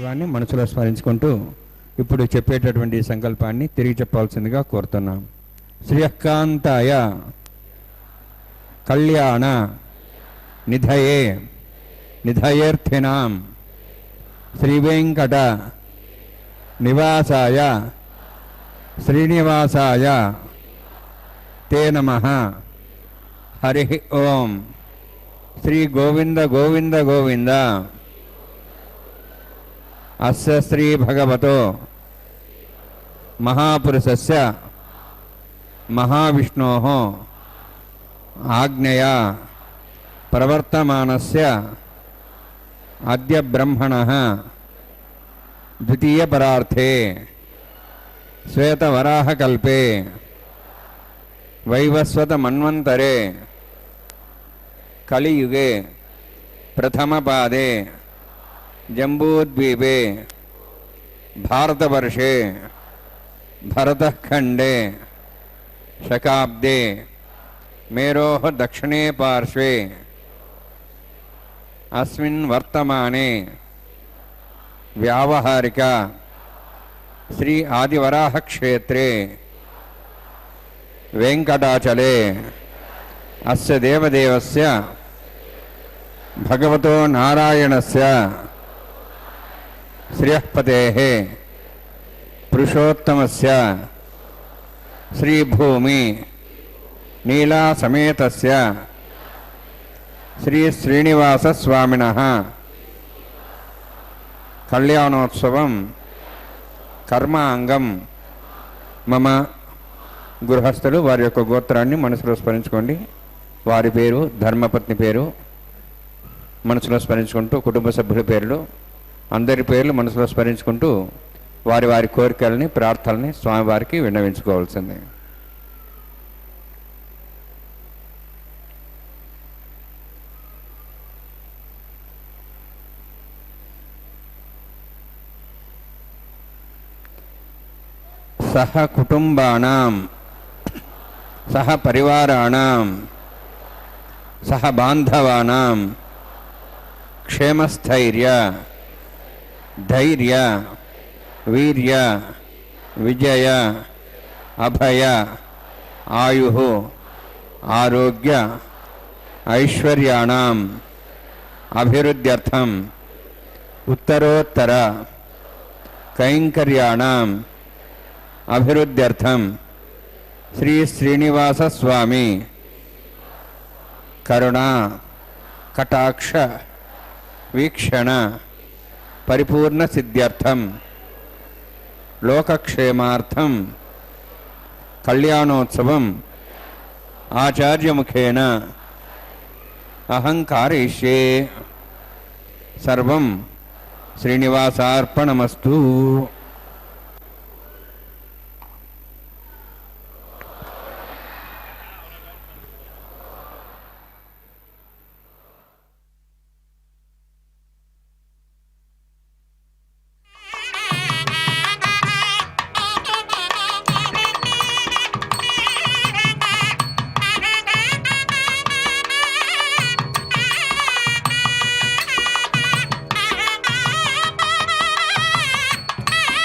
దైవాన్ని మనసులో స్మరించుకుంటూ ఇప్పుడు చెప్పేటటువంటి సంకల్పాన్ని తిరిగి చెప్పాల్సిందిగా కోరుతున్నాం. శ్రీయకాంతాయ కళ్యాణ నిధయే నిధయేర్థినాం శ్రీవేంకట నివాసాయ శ్రీనివాసాయ తే నమః. హరి ఓం. శ్రీ గోవింద గోవింద గోవింద. అస్య శ్రీ భగవతో మహాపురుషస్య మహావిష్ణోః ఆజ్ఞయా ప్రవర్తమానస్య అద్య బ్రహ్మణః ద్వితీయ పరార్థే శ్వేతవరాహకల్పే వైవస్వత మన్వంతరే కలియుగే ప్రథమపాదే జంబూద్వీపే భారతవర్షే భరతఖండే శకాబ్దే మేరోః దక్షిణే పార్శ్వే అస్మిన్ వర్తమానే వ్యావహారిక శ్రీ ఆదివరాహ క్షేత్రే వెంకటాచలే అస్య దేవదేవస్య భగవతో నారాయణస్య శ్రియఃపతేః పురుషోత్తమస్య శ్రీభూమి నీలా సమేతస్య శ్రీ శ్రీనివాస స్వామినః కళ్యాణోత్సవం కర్మాంగం మమ. గృహస్థులు వారి యొక్క గోత్రాన్ని మనసులో స్మరించుకోండి. వారి పేరు, ధర్మపత్ని పేరు మనసులో స్మరించుకుంటూ, కుటుంబ సభ్యుల పేర్లు, అందరి పేర్లు మనసులో స్మరించుకుంటూ వారి వారి కోరికలని, ప్రార్థనల్ని స్వామివారికి విన్నవించుకోవాల్సింది. సహ కుటుంబానాం సహ పరివారాణాం సహ బాంధవానాం క్షేమస్థైర్య ధైర్య వీర్య విజయ అభయ ఆయుః ఆరోగ్య ఐశ్వర్యాణం అభివృద్ధ్యర్థం ఉత్తరోత్తర కైంకర్యాణం అభివృద్ధ్యర్థం శ్రీ శ్రీనివాస స్వామి కరుణా కటాక్ష వీక్షణ పరిపూర్ణ సిద్ధ్యర్థం లోకక్షేమార్థం కళ్యాణోత్సవం ఆచార్యముఖేన అహం కారయిష్యే. సర్వం శ్రీనివాసార్పణమస్తు. Thank you.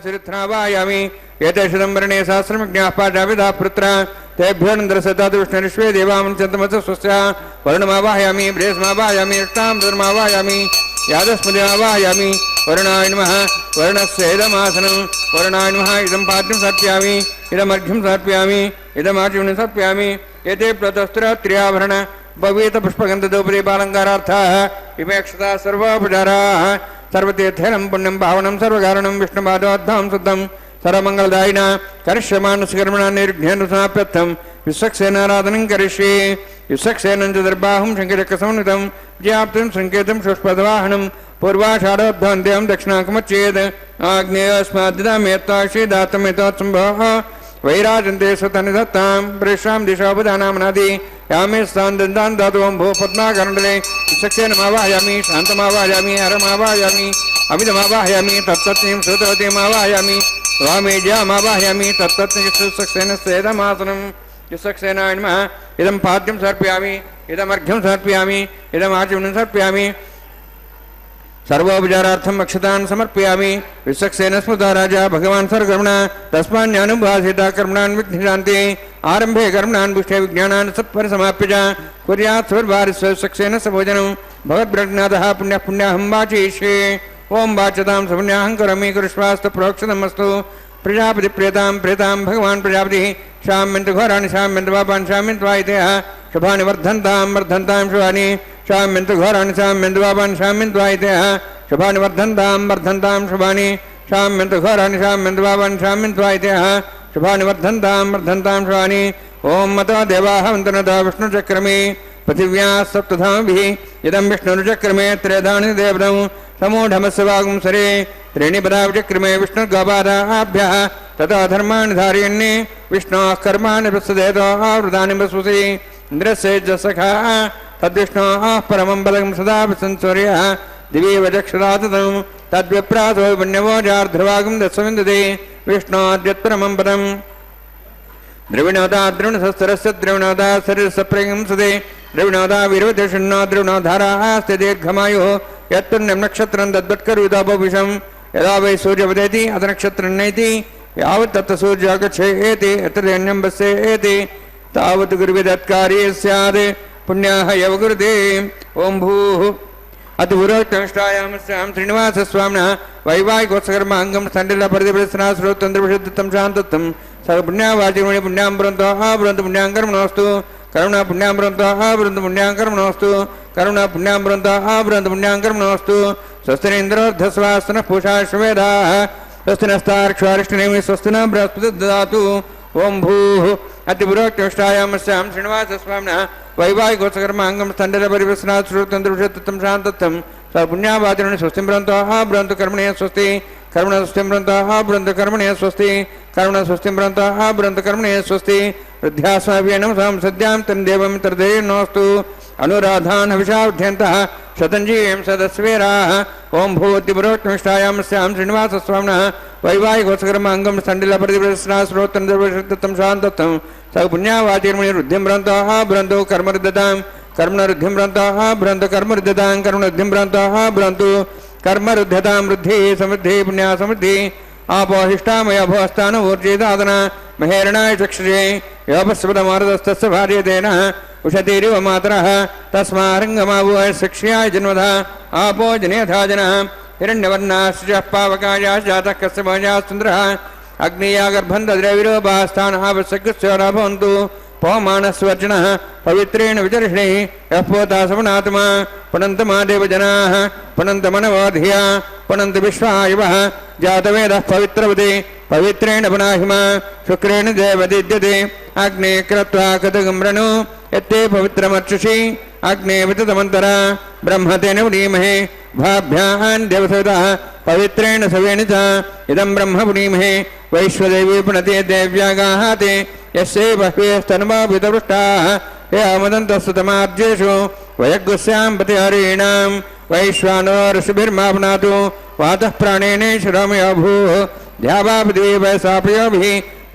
चरित्रावायामि एते शतंबरणे सहस्रमज्ञाः पाठाविदाः पुत्रा तेभ्यो नन्द्रसतात् विष्णुरिश्वे देवामनुचन्तमस स्वस्य वरुणमावाहयामि बृहस्मावाहयामि अष्टां धर्मावाहयामि यादस्मदिमावाहयामि वरुणाय नमः वरुणस्य इदमासनं वरुणाय नमः इदं पाद्यं समर्पयामि इदमर्घ्यं समर्पयामि इदमाचमनं समर्पयामि एते प्रतस्त्रत्र्याभरण भवेत पुष्पगन्धदोपदीपालङ्कारार्थाः इमेक्षता सर्वोपचाराः सर्वतीर्थेनं पुण्यं पावनं सर्वकारणं विष्णुपादोद्धां शुद्धं सर्वमङ्गलदायिना करिष्यमाणस्य निर्घ्नेन समाप्यर्थं विश्वक्सेनाराधनं करिष्ये विश्वक्सेनं च दर्बाहुं शङ्खचक्रसंयुतं ज्याप्तं सङ्केतं शुष्पदवाहनं पूर्वाषाढोद्धान्त्यं दक्षिणाकमच्चेत् आग्नेयस्माद्दिदामेत्ताक्षीदातमेतोत्सम्भवः वैराजन्ते स्वतनिधत्तां प्रेषां दिशापदानामनादि यामे स्थान दन्तान् दातुवं भो पद्माकरण्डले विश्वक्सेनमावाहयामि शान्तमावाहयामि हरमावाहयामि अमितमावाहयामि तत्तत्नीं श्रुतवतीमावाहयामि वामेज्यामावाहयामि तत्तत्निश्चक्सेनस्येदमासनं विश्वक्सेनाय नमः इदं पाद्यं समर्पयामि इदमर्घ्यं समर्पयामि इदमाचमनं समर्पयामि सर्वोपचारार्थम् अक्षतान् समर्पयामि विश्वक्सेन स्मृता राजा भगवान् सर्वकर्मणा तस्मान्यानुभासिता कर्मणान् विघ्निशान्ति आरम्भे कर्मणान् पुष्टे विज्ञानान् सत्परिसमाप्य च कुर्यात् स्वर्भारिस्य विश्वक्सेन भोजनं भगवद्ब्रह्मनाथः पुण्यः पुण्याहं वाचयिष्ये ओं वाचतां सपुण्याहं करोमि कुरुष्वास्तु प्रोक्षतमस्तु प्रजापति प्रेतां भगवान् प्रजापतिः शाम्यन्तु घोराणि शाम्यन्तु पापान् शाम्यन्तु वायितेः शुभानि वर्धन्तां शुभानि शाम्यन्तु घोराणि शाम्यन्तु पापान् शाम्यन्तु वायितेः शुभानि वर्धन्तां शुभानि शाम्यन्तु घोराणि शाम्यन्तु पापान् शाम्यन्तु वायितेः शुभानि वर्धन्तां शुभानि ओं मतो देवाः वन्दनता विष्णुचक्रमे पृथिव्याः सप्तधामभिः इदं विष्णुचक्रमे त्रेधानि देवदं समूढमस्य वागुंसरे त्रीणि पदाविचक्रमे विष्णुर्गोपादाभ्यः तथा धर्माणि धारयन्ये विष्णोः कर्माणि प्रसदेतो आवृतानि वसुसि इन्द्रस्य सखा तद्विष्णोः परमं पदं सदा संसूर्यः दिवि वचक्षुराततं तद्विप्रातो पुण्यवो जार्ध्रवागं दस्विन्दते विष्णोद्यत्परमं पदं द्रविणोदा द्रविणसस्तरस्य द्रविणोदा शरीरस्य प्रगंसते द्रविणोदा वीरवतिषण्णो द्रविणोधाराः अस्ति दीर्घमायुः यत्पुण्यं नक्षत्रं तद्वत्करुदापविषं यदा वै सूर्यवदेति अथ नक्षत्रं नैति यावत् तत्र सूर्यो गच्छेति यत्र दैन्यं पश्येति तावत् गुरुविदत्कार्ये स्यात् पुण्याः एव गुरुते ओं भूः अति पुरोक्तनिष्ठायामस्यां श्रीनिवासस्वामिनः वैवाहिकोत्सकर्माङ्गं स्थण्डिलपरिधिपरिस्नाश्रोतन्त्रविशुद्धं शान्तत्वं सर्वपुण्यावाचिमणि पुण्यां पुरन्तः पुरन्तु पुण्यां कर्मणोऽस्तु करुणा पुण्यां पुरन्तः पुरन्तु पुण्यां कर्मणोऽस्तु करुणा पुण्यां पुरन्तः पुरन्तु पुण्यां कर्मणोऽस्तु स्वस्ति इन्द्रोर्धस्वास्तनः पूषा श्वेदाः स्वस्ति नस्तार्क्ष्वारिष्टनेमि स्वस्ति न बृहस्पति ददातु ओं भूः अतिपुरोक्तनिष्ठायामस्यां श्रीनिवासस्वामिनः वैवाहिकोत्सकर्माङ्गं स्थण्डिलपरिस्नाश्रोतन्त्रविशुद्धं शान्तत्वं सर्वपुण्यावाचिमणि स्वस्ति पुरन्तः कर्मणे स्वस्ति कर्मण स्वस्ति पुरन्तः कर्मणे स्वस्ति कर्मण स्वस्ति पुरन्तः कर्मणे स्वस्ति वृद्ध्यास्माभियनं संसद्यां तन्देवं तर्देनोऽस्तु अनुराधान् हविषावध्यन्तः शतञ्जीवं सदस्वेराः ओं भूतिपुरोक्तनिष्ठायामस्यां श्रीनिवासस्वामिनः वैवाहिकोत्सकर्माङ्गं स्थण्डिलपरिस्नाश्रोतन्त्रविशुद्धं शान्तत्वं सर्वपुण्यावाचिर्मणि वृद्धिं पुरन्तु कर्मरुद्धतां कर्मणरुद्धिं पुरन्तः कर्मरुद्धतां कर्मणरुद्धिं पुरन्तु कर्मरुद्धतां वृद्धिः समृद्धिः पुण्या समृद्धिः आपोहिष्टामय भोस्तान ऊर्जिदादन महेरणाय चक्षुषे योपस्पदमारदस्तस्य भार्यतेन उषतीरिव मातरः तस्मारङ्गमावुः शिक्ष्याय जन्मधा आपो जनेधा जनः हिरण्यवर्णाश्च पावकायाः जातः कस्य भोजाश्चन्द्रः अग्निया गर्भं दद्रविरोपास्थानः वत्सकृत्योरा भवन्तु पवमानस्वर्जनः पवित्रेण विचर्षणैः यः पोता सवनात्मा पुनन्तमादेव जनाः पुनन्तमनवोधिया पुनन्त विश्वायुवः जातवेदः पवित्रवते पवित्रेण पुनाहिमा शुक्रेण देवदिद्यते अग्ने कृत्वा कतगम्रणो यत्ते पवित्रमर्चुषि अग्ने विततमन्तरा ब्रह्मतेन पुनीमहे भाभ्यान् देवसवितः पवित्रेण सवेन च इदं ब्रह्म पुनीमहे वैश्वदेवी पुनते देव्यागाहाते यस्यै बह्वीस्तन्माभितपृष्टाः ये अमदन्तस्तमार्जेषु वयग्स्यां पतिहरीणां वैश्वानो ऋषिभिर्मा पुनातु वातः प्राणेन शिरोमयो भूः ध्यावापृथिवी वयसापयोभिः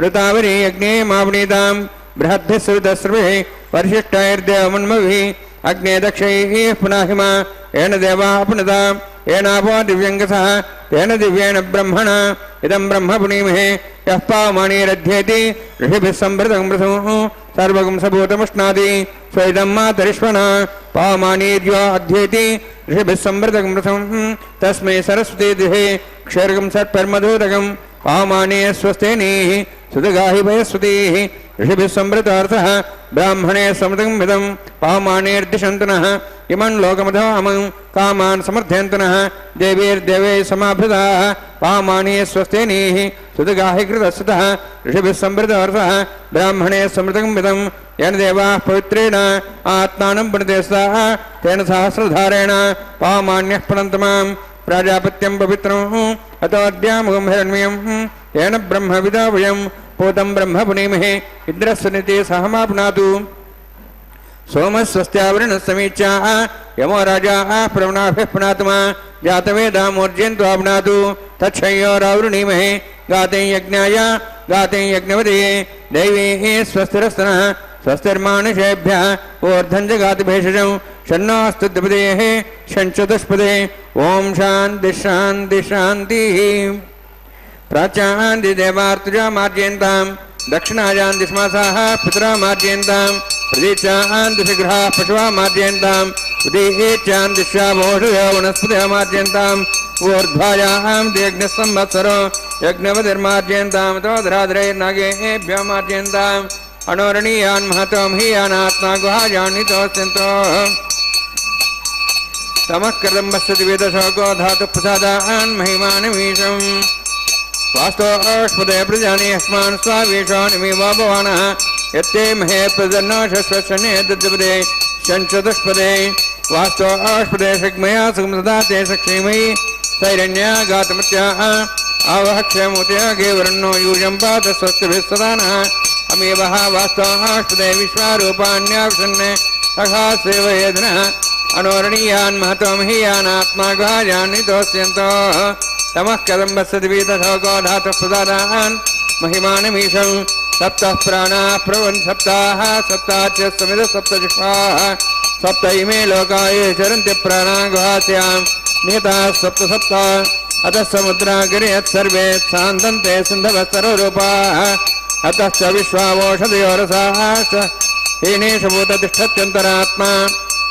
ऋतावरी यज्ञे मावनीतां बृहद्भिः सवितस्रभिः परिशिष्टैर्देवमन्मभिः अग्ने दक्षैः पुनाहिमा येन देवाः पुनता येनापो दिव्यङ्गसः तेन दिव्येन ब्रह्मण इदं ब्रह्म पुनीमहे यः पावमानीरध्येति ऋषिभिः संवृतं मृतुः सर्वगं सबूतमुष्णादि स्वैदं मातरिष्वना पावमानीर्यो अध्येति ऋषिभिः संवृतं मृतं तस्मै सरस्वती दिहे क्षीरगं सत्पर्मधूतकं पावमाने स्वस्तेनीः सुदगाहि भयस्वतीः ऋषिभिः संवृतार्थः ब्राह्मणे समृतं विदं पावमानेर्दिशन्तु नः इमं लोकमधोऽमं कामान् समर्थयन्तु नः देवीर्देवै समाभृताः पावमाने स्वस्तेनीः सुदगाहि कृतस्तः ऋषिभिः संवृतार्थः ब्राह्मणे समृतं विदं येन देवाः पवित्रेण आत्मानं पुनते स्तः तेन सहस्रधारेण पावमान्यः पुनन्तु मां प्राजापत्यं पवित्रम् अतोऽद्यामुखं हिरण्मयं येन ब्रह्मविदा वयं पूतं ब्रह्म पुनीमहे इन्द्रस्य निते सहमाप्नातु सोमस्वस्त्यावरणसमीक्षा यमो राजा प्रवणाभिः पुनात्मा जातवेदामूर्जयन्त्वाप्नातु तच्छयोरावृणीमहे गाते यज्ञाय गाते यज्ञवदे दैवे स्वस्तिरस्तनः स्वस्तिर्मानुषेभ्यः ऊर्ध्वं जगाति भेषजं षण्णास्तु द्विपदेः षण्चतुष्पदे ओम शांति शांति शांतिः प्राचान्ति देवार्तुजा मार्जयन्तां दक्षिणायान्ति श्मासाः पितरा मार्जयन्तां प्रदीचान्ति शीघ्राः पशवः मार्जयन्तां उदीचान्ति श्यामोषधयो वनस्पतयः मार्जयन्ताम् ऊर्ध्वायां यज्ञसंवत्सरो यज्ञवतिर्मार्जयन्तां तोधराधरैर्नागेभ्यो मार्जयन्ताम् अनोरणीयान् महतो महीयानात्मा गुहायान्नितोऽस्यन्तो तमः कृतं वसति वेदशोको धातु प्रसादान् महिमानमीशम् वास्तोष्पदे प्रजानि अस्मान् स्वावेशानिमेव भवानः यत्ते महे प्रदन्नो शश्वशने दद्यपदे षण्चतुष्पदे वास्तोष्पदे शक्मया सुखमदाते सक्षेमयि सैरण्या गातमत्याः आवहक्षमुत्यागे वर्णो यूयं पात स्वस्तिभिः सदा नः अमेवः वास्तोष्पदे विश्वारूपाण्यावसन्ने सखा सेवयेदनः अनोरणीयान् महतो महीयानात्मा गुहायान्नितोऽस्यन्तो तमः कदं वसति वीतशोको धातुः प्रसादान् महिमानमीशं सप्तः प्राणाः प्रभवन् सप्ताः सप्ताच्च समिधः सप्तजिह्वाः सप्त इमे लोकाय चरन्ति प्राणा गुहास्यां निहिताः सप्त सप्त अतः समुद्रागिर्यत् सर्वे सान्तन्ते सिन्धवः सर्वरूपाः अतश्च विश्वावोषधयो रसाः हीनेषु भूततिष्ठत्यन्तरात्मा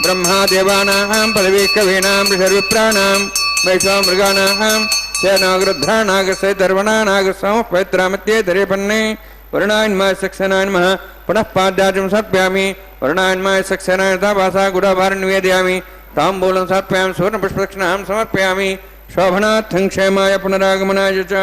ब्रह्मा देवानां पदवी कवीनां ऋषिर्विप्राणां वैश्वा मृगाणां सेनागृध्रानागसैतर्वणानागसमः पवित्रामत्ये दरेपन्ने वरुणान्माय सक्सेनान्मः पुनः पाद्याजं समर्पयामि वरुणान्माय सक्सेनाय भाषा गुडाभारं निवेदयामि ताम्बूलं समर्पयामि सुवर्णपुष्पदक्षिणां समर्पयामि शोभनार्थं क्षेमाय पुनरागमनाय च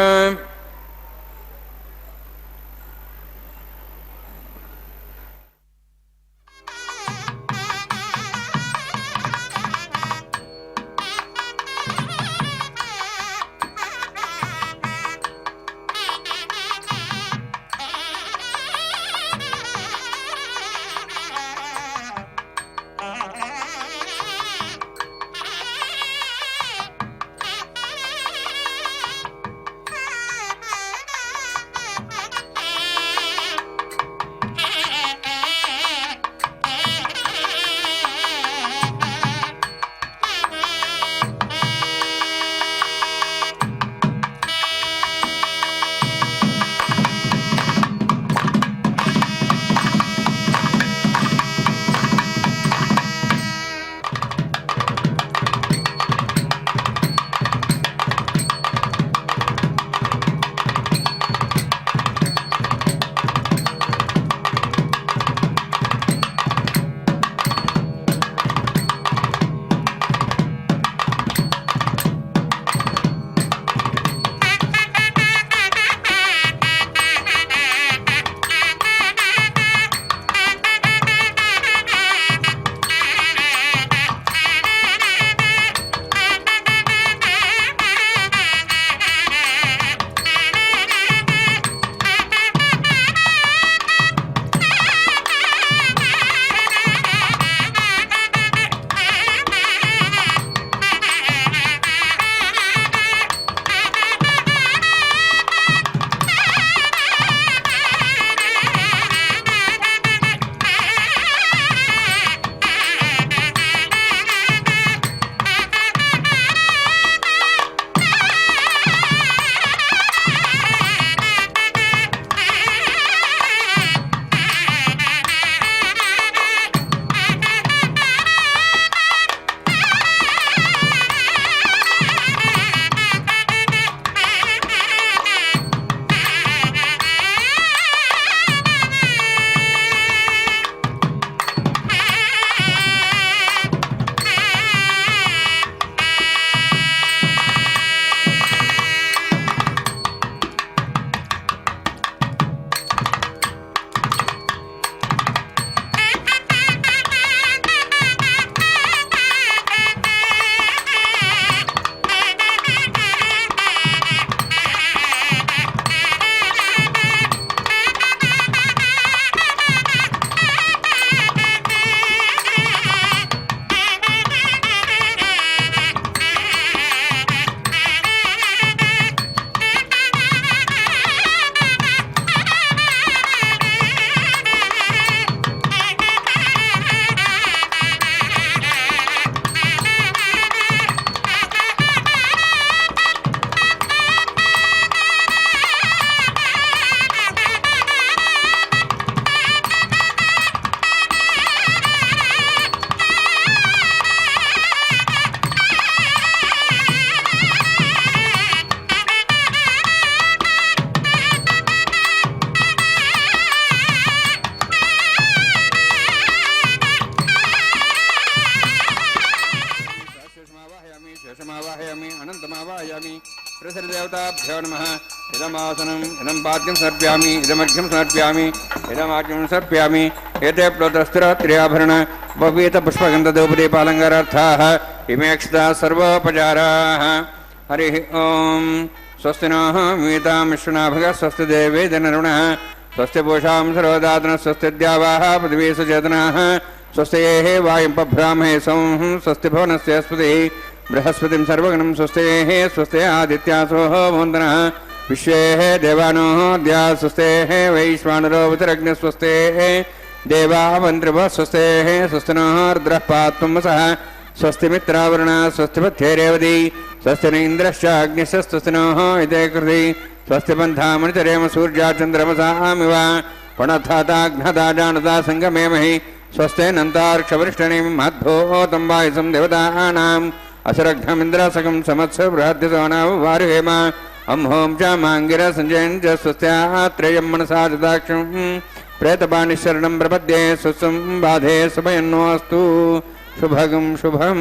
దేవతాభ్యో నమః. ఇదమాసనం ఇదం పాద్యం సమర్ప్యామి ఇదమర్ఘ్యం సమర్ప్యామి ఇదమార్ఘ్యం సమర్ప్యామి. ఏతే ప్లోతస్తిరాత్ర్యాభరణ బహువిధ పుష్పగంధధూపదీపాలంకారార్థాః ఇమేక్షితా సర్వోపచారాः. హరి ఓం. స్వస్తి నః మీతాం విశ్వనాభగः స్వస్తి దేవే జనరుణः స్వస్తి పూషాం సర్వదాతనः స్వస్తి ద్యావాः పృథివీ సుచేతనాः స్వస్తి వాయుం పభ్రామహే సోమః స్వస్తి భువనస్య స్పతిः బృహస్పతిం సర్వగణం స్వస్తి స్వస్తి ఆదిత్యాసో వందనः విశ్వే దేవానో ద్యా స్వస్తి వైశ్వానరో ఉతరగ్ని స్వస్తి దేవావంత్రివ స్వస్తి స్వస్తి నః రుద్రః పాత్వం వసః స్వస్తి మిత్రావరుణ స్వస్తి పథ్యేరేవతి స్వస్తి ఇంద్రశ్చ అగ్నిశ్చ స్వస్తి నః ఇదే కృతి స్వస్తి పంథామణిచరేమ సూర్యా చంద్రమసామివ పునఃతాగ్నతా జానతా సంగమేమహి స్వస్తి నంతార్క్షవృష్టనేమి మహద్భూతం వాయుసం దేవతానాం అసురఘ్నమింద్రసకం సమత్స బృహద్యసోనాం వారుహేమ అంహోం చ మాంగిర సంజయన్ చ స్వస్త్యాత్రేయం మనసా చదాక్షం ప్రేతపాణిశరణం ప్రపద్యే స్వస్వం బాధే సుభయన్నోస్తు శుభగం శుభం.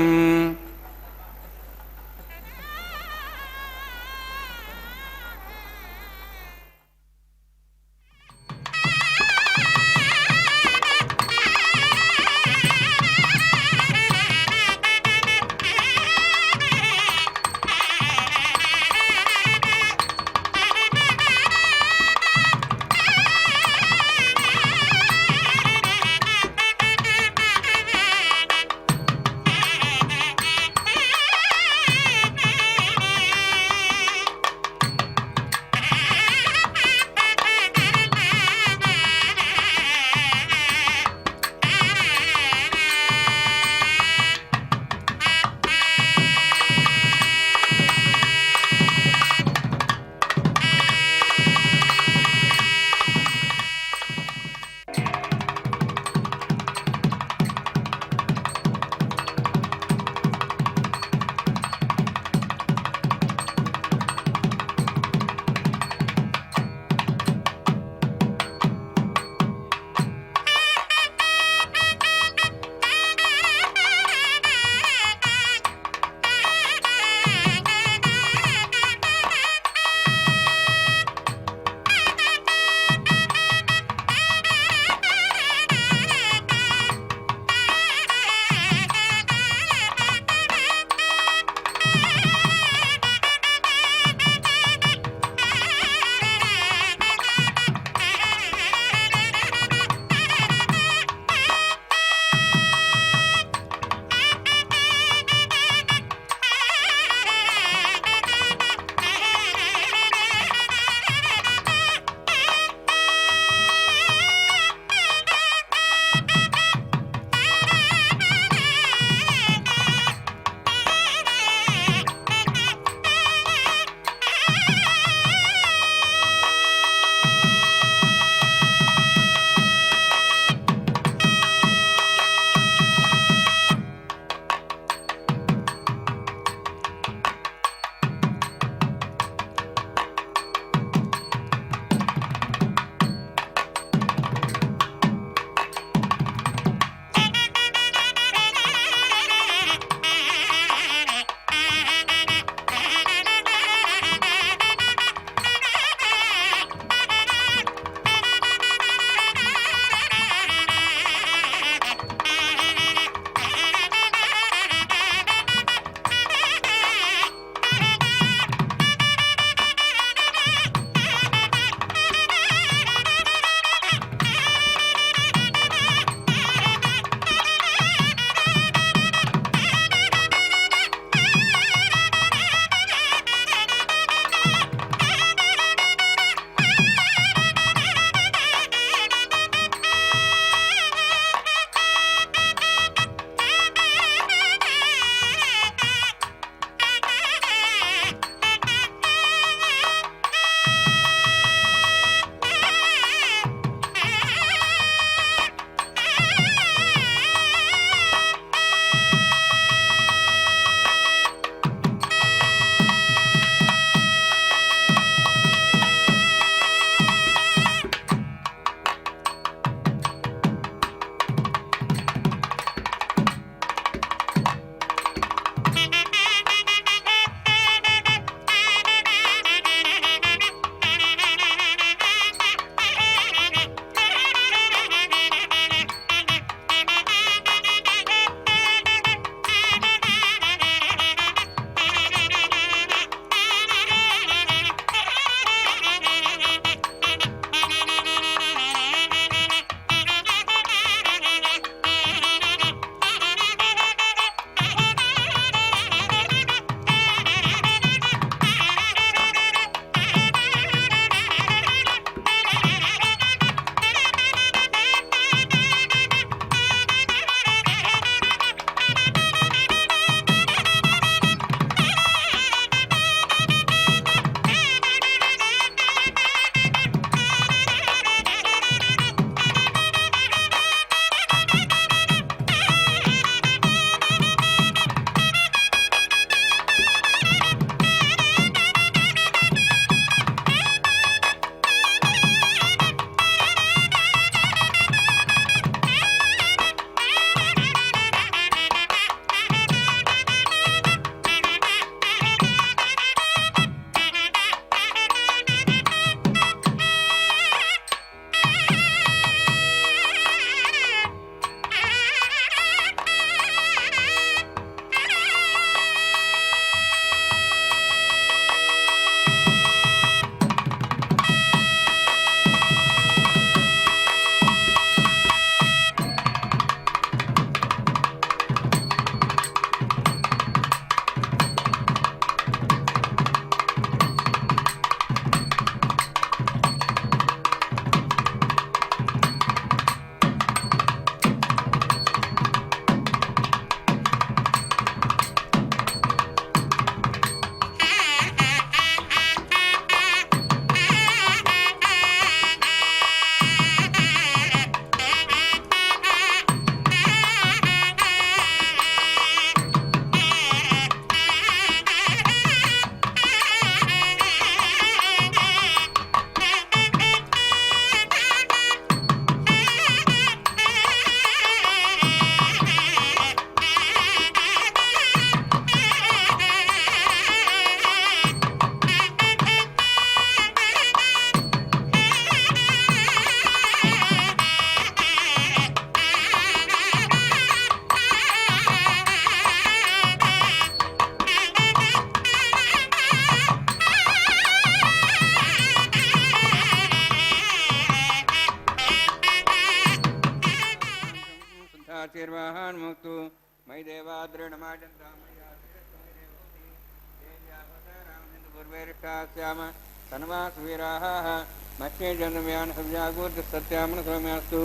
शीर्वाहान्मुक्तु मयि देवाद्रेणमाजन्तामय्यापूर्वेरिष्टास्याम तन्वासुवीराः मत्स्ये जन्मयान् सव्यागूर्जसत्यामन सौम्यास्तु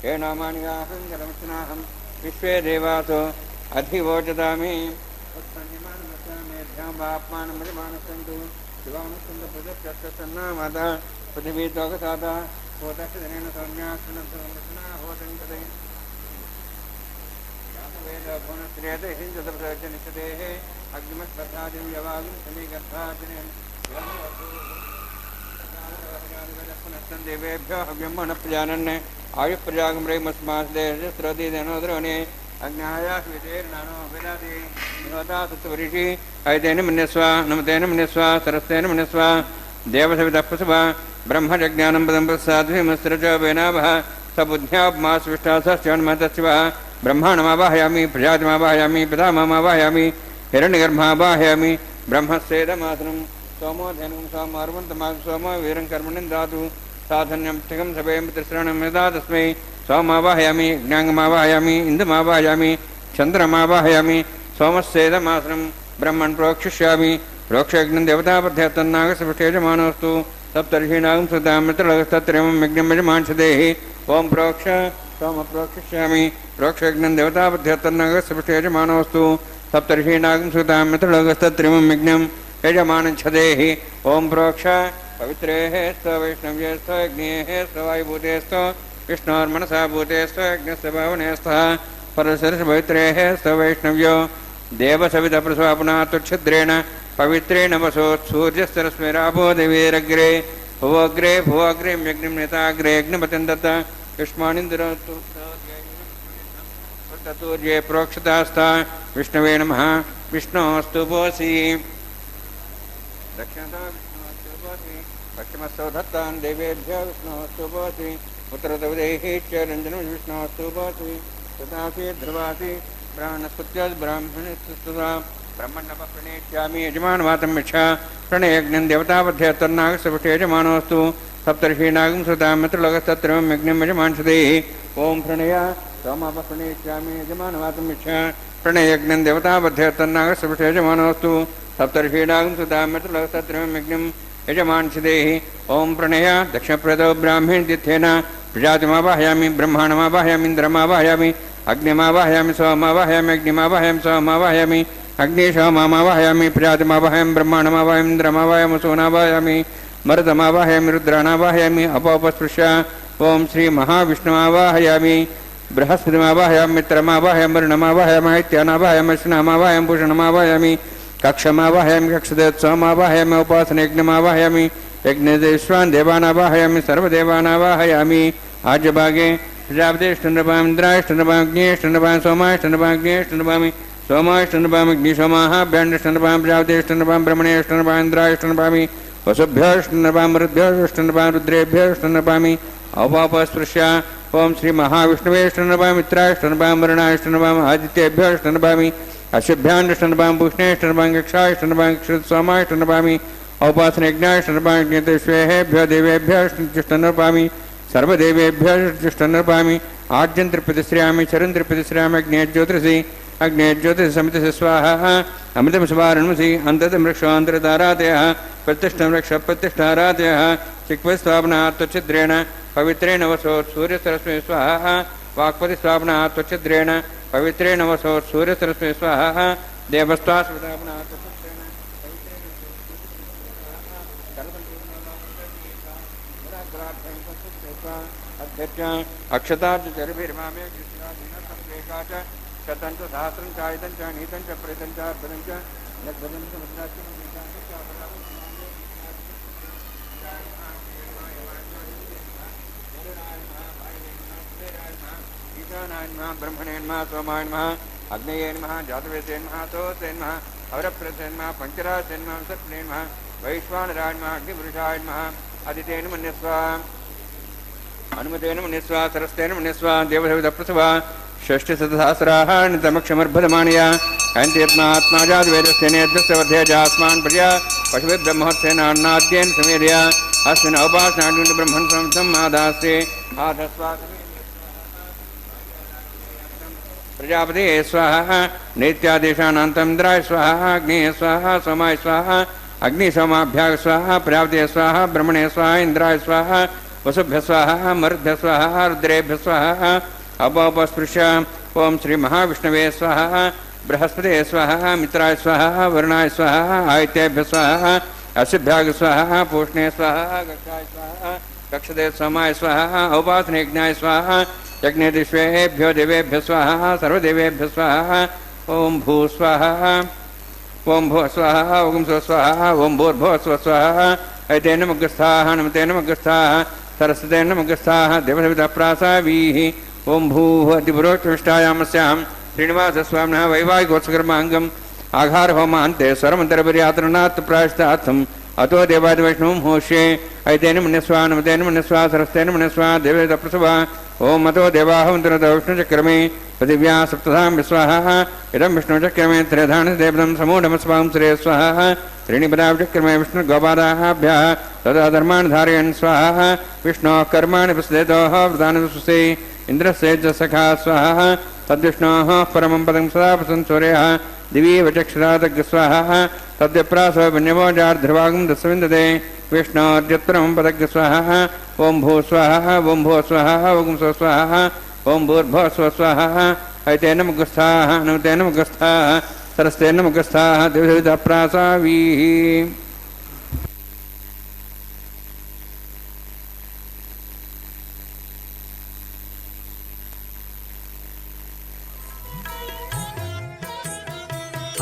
हे नामानि गाहं जलमस्नाहं विश्वे देवासो अधिवोचतामि उत्पन्यमानमस्यामेभ्यां वाप्मानमरिमानसन्तु शिवानुसन्दप्रदक्षसन्ना माता पृथिवी तोकसाता होतश्चनेन सौम्यास्सनसंरचना होतङ्कते वेदपुनश्रेयते हिंसतप्रचनिष्ठतेः अग्निमस्पर्धादिं यवागुं समीगर्भाजनेन पुनस्तं देवेभ्यो हव्यं मनप्रजानन् आयुःप्रजागमरेमस्मास्देशस्रोतिधनोद्रोणे अज्ञायास्वितेर्नानो वेदादि निहोता तत्त्वऋषि ऐतेन मन्यस्व नमतेन मन्यस्व सरस्तेन मन्यस्व देवसवितः प्रसव ब्रह्मजज्ञानं पदं प्रसाद्भिमस्रच वेनावः सबुद्ध्याप्मास्विष्टासश्चन्मतस्व ब्रह्माणमावाहयामि प्रजातिमावाहयामि पितामहमावाहयामि हिरण्यगर्भावाहयामि ब्रह्मस्येदमासनं सोमोधेनं सोमर्वन्तमाग सोम वीरं कर्मणि दातु साधन्यं तिकं सभेम तिसृणं यदा तस्मै सोमावाहयामि ज्ञाङ्गमावाहयामि इन्दुमावाहयामि चन्द्रमावाहयामि सोमस्येदमासनं ब्रह्मन् प्रोक्षिष्यामि प्रोक्षयज्ञं देवतापथ्यतन्नागसपृष्टेजमानोऽस्तु सप्तर्षीणागं सुतां मित्रलगस्तत्रेमं यज्ञं यजमांसदेहि ओं प्रोक्ष सोम प्रोक्षिष्यामि प्रोक्षयज्ञं देवतापथ्यतन्नागसपृष्टेजमानोऽस्तु सप्तर्षीणागं सुतां मित्रलगस्तत्रेमं यज्ञं यजमानच्छदेहि ओं प्रोक्ष पवित्रेः स्त वैष्णव्ये स्त यज्ञेः स्त वायुभूतेस्त विष्णोर्मनसा भूतेस्त यज्ञस्य भावनेस्तः परशरपवित्रेः स्त वैष्णव्यो देवसवितप्रसवापुना तुच्छिद्रेण पवित्रेण वसोत्सूर्यस्तरस्मेराभो देवीरग्रे भुवग्रे भुवग्रे यज्ञं नेताग्रे यज्ञपतिं दत्त युष्मानिन्द्रतूर्ये प्रोक्षतास्ता विष्णवे नमः विष्णोऽस्तु भोसि दक्षिणतः विष्णोऽस्तु भोसि पश्चिमस्थो दत्तान् देवेभ्यः विष्णोऽस्तु भोसि उत्तरतविदेहि च रञ्जनं विष्णोऽस्तु भोसि तथासि ध्रुवासि ब्राह्मणस्तुता ब्रह्मण्डः प्रणेष्यामि यजमानवातं मिच्छा प्रणयज्ञं देवतापथ्यतन्नागसपृष्टे यजमानोऽस्तु सप्तर्षीणागं सुतां मित्रलोकस्तत्रमं यज्ञं यजमांसदेहि ओं प्रणय सोमापः प्रणेष्यामि यजमानवातं मिच्छा प्रणयज्ञं देवतापथ्यतन्नागसपृष्टे यजमानोऽस्तु सप्तर्षीणागं सुतां मित्रलोकस्तत्रमं यज्ञं यजमांसदेहि ओं प्रणय दक्षिणप्रदो ब्राह्मीणतीर्थेन प्रजातिमावाहयामि ब्रह्माणमावाहयामि इन्द्रमावाहयामि अग्निमावाहयामि सोमावाहयामि अग्निमावाहयामि सोमावाहयामि अग्निशोमावाहयामि प्रजातिमावाहयामि ब्रह्माणमावाहयामि इन्द्रमावाहयामि सोनावाहयामि मरुतमावाहयामि रुद्राणावाहयामि अपौपस्पृश्य ओं श्रीमहाविष्णुमावाहयामि बृहस्पतिमावाहयामि मित्रमावाहयामि वरुणमावाहयामि ऐत्यानावाहयामि अश्विनामावाहयामि भूषणमावाहयामि कक्षमावाहयामि कक्षदेवोत्सवमावाहयामि उपासनयज्ञमावाहयामि यज्ञदेश्वान् देवानावाहयामि सर्वदेवानावाहयामि आज्यभागे प्रजापतिष्ठनृपाम् इन्द्राष्टनृपाम् अग्निष्टनृपाम् सोमाष्टनृपाम् अग्निष्टनृपामि सोमाष्टनृपाम् अग्निशोमाभ्याण्डष्टनृपाम् प्रजापतिष्ठनृपाम् ब्रह्मणेष्टनृपाम् इन्द्राष्टनृपामि वसुभ्योष्टनृपाम् मरुद्भ्योष्टनृपाम् रुद्रेभ्योष्टनृपामि औपापस्पृश्य ओं श्रीमहाविष्णुवेष्टनृपाम् मित्राष्टनृपाम् वरुणाष्टनृपाम् आदित्येभ्योष्टनृपामि अश्वभ्याण्डष्टनृपाम् भूष्णेष्टनृपाम् कक्षाष्टनृपाम् सोमाष्टनृपामि औपासनयज्ञाष्टनृपाम् ज्ञेतेष्वेभ्यो देवेभ्योष्टनृपामि सर्वदेवेभ्योष्टनृपामि आज्यं त्रिप्रतिश्रयामि चरं त्रिप्रतिश्रयामि अग्नेज्योतिषि अग्नेज्योतिषि समितिः स्वाहा अमृतं स्वारणमसि अन्ततमृक्षान्तरतारातयः प्रतिष्ठं रक्ष प्रतिष्ठारातयः चिक्वस्वापनात् त्वच्छिद्रेण पवित्रेण वसोत् सूर्यसरस्वती स्वाहा वाक्पतिस्वापनात् त्वच्छिद्रेण पवित्रेण वसोत् सूर्यसरस्वती स्वाहा देवस्वास्वदापनात् अक्षतार्चर्भिर्मामे शतं च सहस्रं चायतं च नीतं च प्रेतं च अर्पणं च यद्भजं च मुद्राचं ईशानाय नमः ब्रह्मणे नमः सोमाय नमः अग्नये नमः जातवेदे नमः तोते नमः अवरप्रसे नमः पंचरासे नमः सत्ने नमः वैश्वानराय नमः अग्निपुरुषाय नमः अदितेन मन्यस्व हनुमतेन मन्यस्वा सरस्तेन मन्यस्वा देवसवितप्रसवा षष्टिशतसहस्राः नितमक्षमर्भदमानया अयन्तीर्मात्माजाद्वेदस्तेनेद्यस्य वध्यजास्मान् प्रजा पशुभिर्ब्रह्मोत्सेनान्नाद्येन समेधया अस्मिन् औपासनाड्युण्ड ब्रह्मन् संसम् आदास्ते आधस्वा प्रजापते स्वाहा नैत्यादेशानान्तन्द्राय स्वाहा अग्नेय स्वाहा सोमाय स्वाहा अग्निसोमाभ्याग स्वाहा प्रजापते स्वाहा ब्रह्मणे स्वाहा इंद्राय स्वाहा वसुभ्य स्वाहा मरुद्भ्य स्वाहा रुद्रेभ्य स्वाहा अपोपस्पृश्य ओम श्री महाविष्णवे स्वाहा बृहस्पते स्वाहा मित्राय स्वाहा वरुणाय स्वाहा आदित्येभ्य स्वाहा असिभ्याग स्वाहा पूष्णे स्वाहा गक्षाय स्वाहा कक्षदे सोमाय स्वाहा औपासनेज्ञाय स्वाहा यज्ञेदिष्वेभ्यो देवेभ्य स्वाहा सर्वदेवेभ्य स्वाहा ओम भू स्वाहा ओम भू स्वाहा ओम स्व स्वाहा ओम भूर्भुव स्व स्वाहा ऐतेन मुग्गस्थाः नमतेन मुग्गस्थाः सरस्वतेन मुग्गस्थाः देवसवितप्रासावीः ओम भूः अतिपुरोष्टमिष्टायामस्यां श्रीनिवासस्वामिनः वैवाहिकोत्सकर्माङ्गम् आघार होमान्ते स्वरमन्तरपर्यातरणात् प्रायश्चार्थम् अतो देवादिवैष्णवं होष्ये ऐतेन मन्यस्वा नमतेन मन्यस्वा सरस्तेन मन्यस्वा देवसवितप्रसवा ओम अतो देवाहवन्तरतो विष्णुचक्रमे पृथिव्या सप्तधां विस्वाहा इदं विष्णुचक्रमे त्रिधानदेवतं समूढमस्वां श्रे स्वाहा त्रीणिपदाचक्रमे विष्णुगोपादाभ्यः तदा धर्मान् धारयन् स्वाहा विष्णोः कर्माणि प्रसिद्धोः व्रतानि विश्वसे इन्द्रस्य च सखा स्वाहा तद्विष्णोः परमं पदं सदा प्रसन् सूर्यः दिवि वचक्षुरादग् स्वाहा तद्विप्रासो विन्यवोजार्ध्रुवागं दस्विन्दते विष्णोर्युत्तरं पदग् स्वाहा ओम भू स्वाहा ओम भू स्वाहा ओम स्व स्वाहा ओम भूर्भुव स्व स्वाहा ऐतेन मुग्गस्थाः नमतेन मुग्गस्थाः सरस्तेन मुग्गस्थाः देवसवितप्रासावीः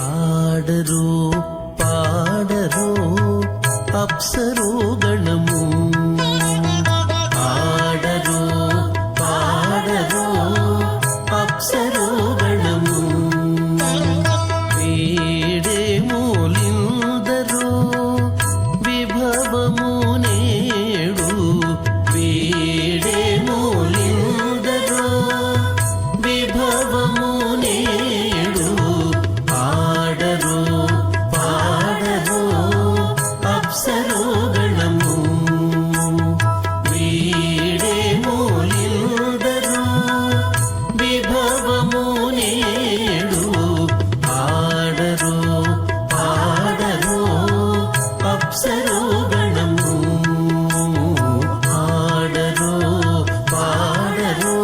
ఆడరు పాడరు అప్సరు గణము ఆడరు పాడరు అప్సరు గణము వేడే మూలిందరు విభవము నేడు వేడే మూలిందరు విభవము నేడు ఆడరు పాడరు అప్సరు గణము వీడే మూలిందరు విభవము నేడు ఆడరు పాడరు అప్సరు గణము ఆడరు పాడరు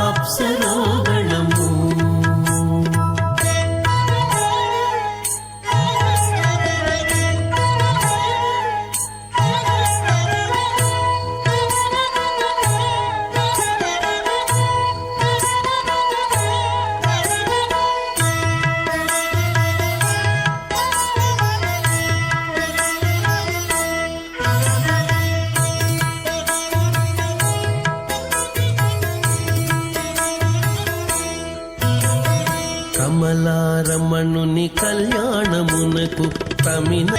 అప్సరు గణము కమలారమణుని కళ్యాణమునకు తమిన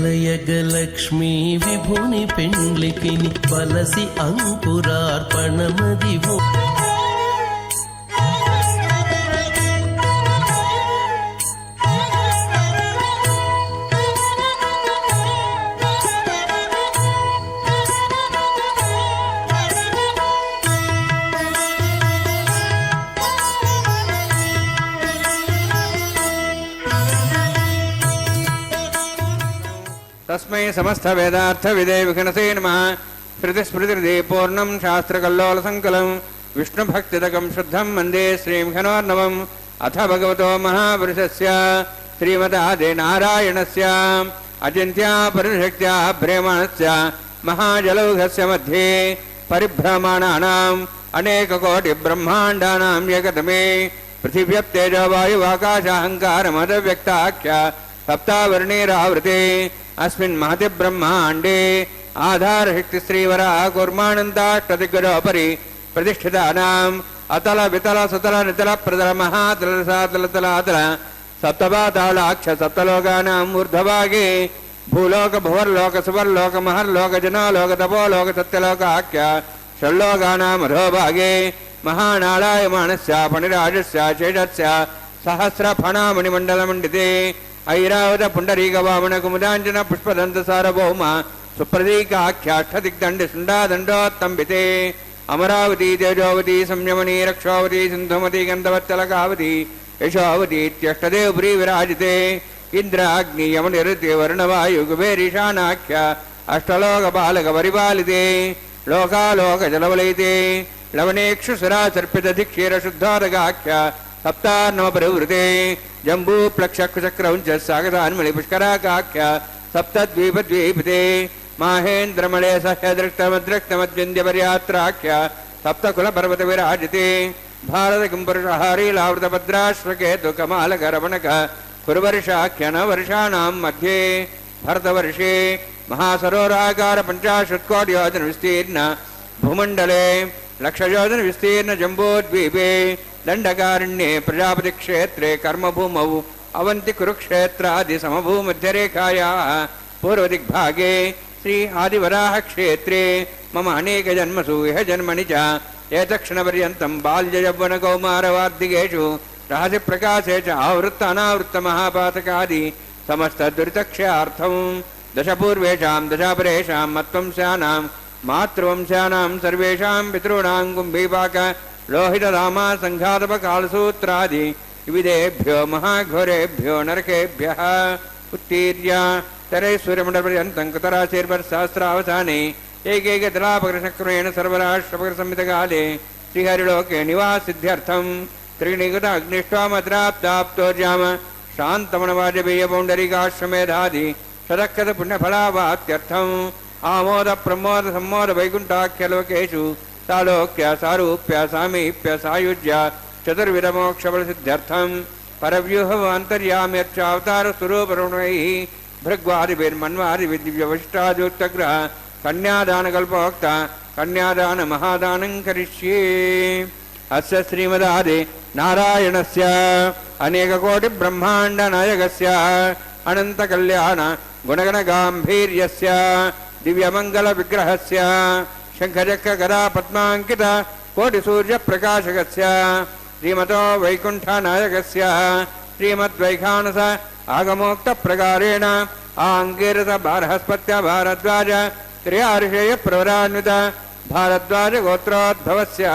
వెలయగలక్ష్మీ విభుని పెండ్లికిని బలసి అంకురార్పణమదివో तस्मै समस्त वेदार्थ विदे विघ्नसे नमः श्रुतिस्मृतिर्दे पूर्णं शास्त्रकल्लोलसङ्कलं विष्णुभक्तिदकं शुद्धं वन्दे श्रीमघनोर्नवम् अथ भगवतो महापुरुषस्य श्रीमदादिनारायणस्य अचिन्त्यापरिशक्त्या भ्रेमणस्य महाजलौघस्य मध्ये परिभ्रमणानाम् अनेककोटिब्रह्माण्डानां एकतमे पृथिव्यप्तेजो वायुवाकाशाहङ्कारमदव्यक्ताख्य सप्तावर्णेरावृते अस्मिन् महति ब्रह्माण्डे आधारशक्तिश्रीवरा कूर्मानन्दाष्टदिग्गजोपरि प्रतिष्ठितानां అతల వితల సుతల నితల ప్రతల మహాతల సాతల తలాతల సప్తపాతాళాక్ష సప్తలోకానాం ఊర్ధ్వభాగే భూలోక భువర్లోక సువర్లోక మహర్లోక జనాలోక తపోలోక సత్యలోకాఖ్య షల్లోకానాం అధోభాగే మహానాళాయమానస్య ఫణిరాజస్య శేషస్య సహస్రఫణామణిమండలమండితే ఐరావత పుండరీక వామన కుముదాంజన పుష్పదంత సారభౌమ సుప్రదీకాఖ్యాష్టదిగ్దండి శృండాదండోత్తంబితే అమరావతి తేజోవతి సంయమనీ రక్షావతి సింధుమతి గంధవత్తలకావతి యశోవతీత్యష్టదేవ ప్రీ విరాజితే ఇంద్రాగ్ని యమనిరుతి వరుణవాయు కుబేరీశానాఖ్య అష్టలోక బాలక పరిపాలితే లోకాలోక జలవలైతే లవణేక్షు సురాచర్పిత ధిక్షీర శుద్ధారగాఖ్య సప్తార్ణవ పరివృతే జంబూ ప్లక్షకుచక్రౌంచ సాగతాన్మణి పుష్కరాకాఖ్య సప్తద్వీపద్వీపితే మాహేంద్రమళే సహ్యదృక్తమద్రక్తమద్వింద్యపర్యాత్రాఖ్య సప్తకుల పర్వత విరాజితే భారత కింపురుషహారీలావృతభద్రాశ్వకేతు కమాలకరమణక కురువర్షాఖ్యన వర్షాణం మధ్యే భరతవర్షే మహాసరోరాకార 50 కోటి యోజన విస్తీర్ణ భూమండలే 1,00,000 యోజన విస్తీర్ణ జంబోద్వీపే దండకారణ్యే ప్రజాపతి క్షేత్రే కర్మభూమౌ అవంతి కురుక్షేత్రాది సమభూమధ్యరేఖాయాః పూర్వదిగ్భాగే శ్రీ ఆదివరాహ క్షేత్రే మమ అనేక జన్మసు ఇహ జన్మని చ ఏతక్షణపర్యంతం బాల్య యవ్వన కౌమారవార్ధికేషు రహసి ప్రకాశే చ ఆవృత్త అనావృత్త మహాపాతకాది సమస్త దురితక్షయార్థం దశపూర్వేషాం దశాపరేషాం మత్వంశానాం మాతృవంశానాం సర్వేషాం పితॄణాం కుంభీపాక లోహిత రామా సంఘాతప కాలసూత్రాది వివిధేభ్యో మహాఘోరేభ్యో నరకేభ్యః ఉత్తీర్య తరైశ్వర్యమండపర్యంతం కుతరాశీర్వర్సహస్రావసానే ఏకైకతలాపకృష్ణక్రమేణ సర్వరాష్ట్రపకృసంహితకాలే శ్రీహరిలోకే నివాసిద్ధ్యర్థం త్రినిగత అగ్నిష్టామద్రాప్తాప్తోర్యామ శాంతమనవాజపేయ పౌండరీకాశ్వమేధాది సదక్కత పుణ్యఫలావాప్త్యర్థం ఆమోద ప్రమోద సమ్మోద వైకుంఠాఖ్యలోకేషు సాలోక్య సారూప్య సామీప్య సాయుజ్య చతుర్విధమోక్షఫలసిద్ధ్యర్థం పరవ్యూహవాంతర్యామ్యక్షావతార స్వరూపరుణైః భృగ్వాదిభిర్మన్వాది విద్యవశిష్టాదోక్తగ్రహ కన్యాదానకల్పోక్త కన్యాదాన మహాదానం కరిష్యే అస్య శ్రీమదాది నారాయణస్య అనేకకోటి బ్రహ్మాండ నాయకస్య అనంత కళ్యాణ గుణగణ గాంభీర్యస్య దివ్యమంగళ విగ్రహస్య శంఖచక్ర గదా పద్మాంకిత కోటి సూర్య ప్రకాశకస్య శ్రీమతో వైకుంఠ నాయకస్య శ్రీమద్వైఖానస ఆగమోక్త ప్రకారేణ ఆంగీరత బారహస్పత్య భారద్వాజ త్రయార్షేయ ప్రవరాన్విత భారద్వాజ గోత్రోద్భవస్య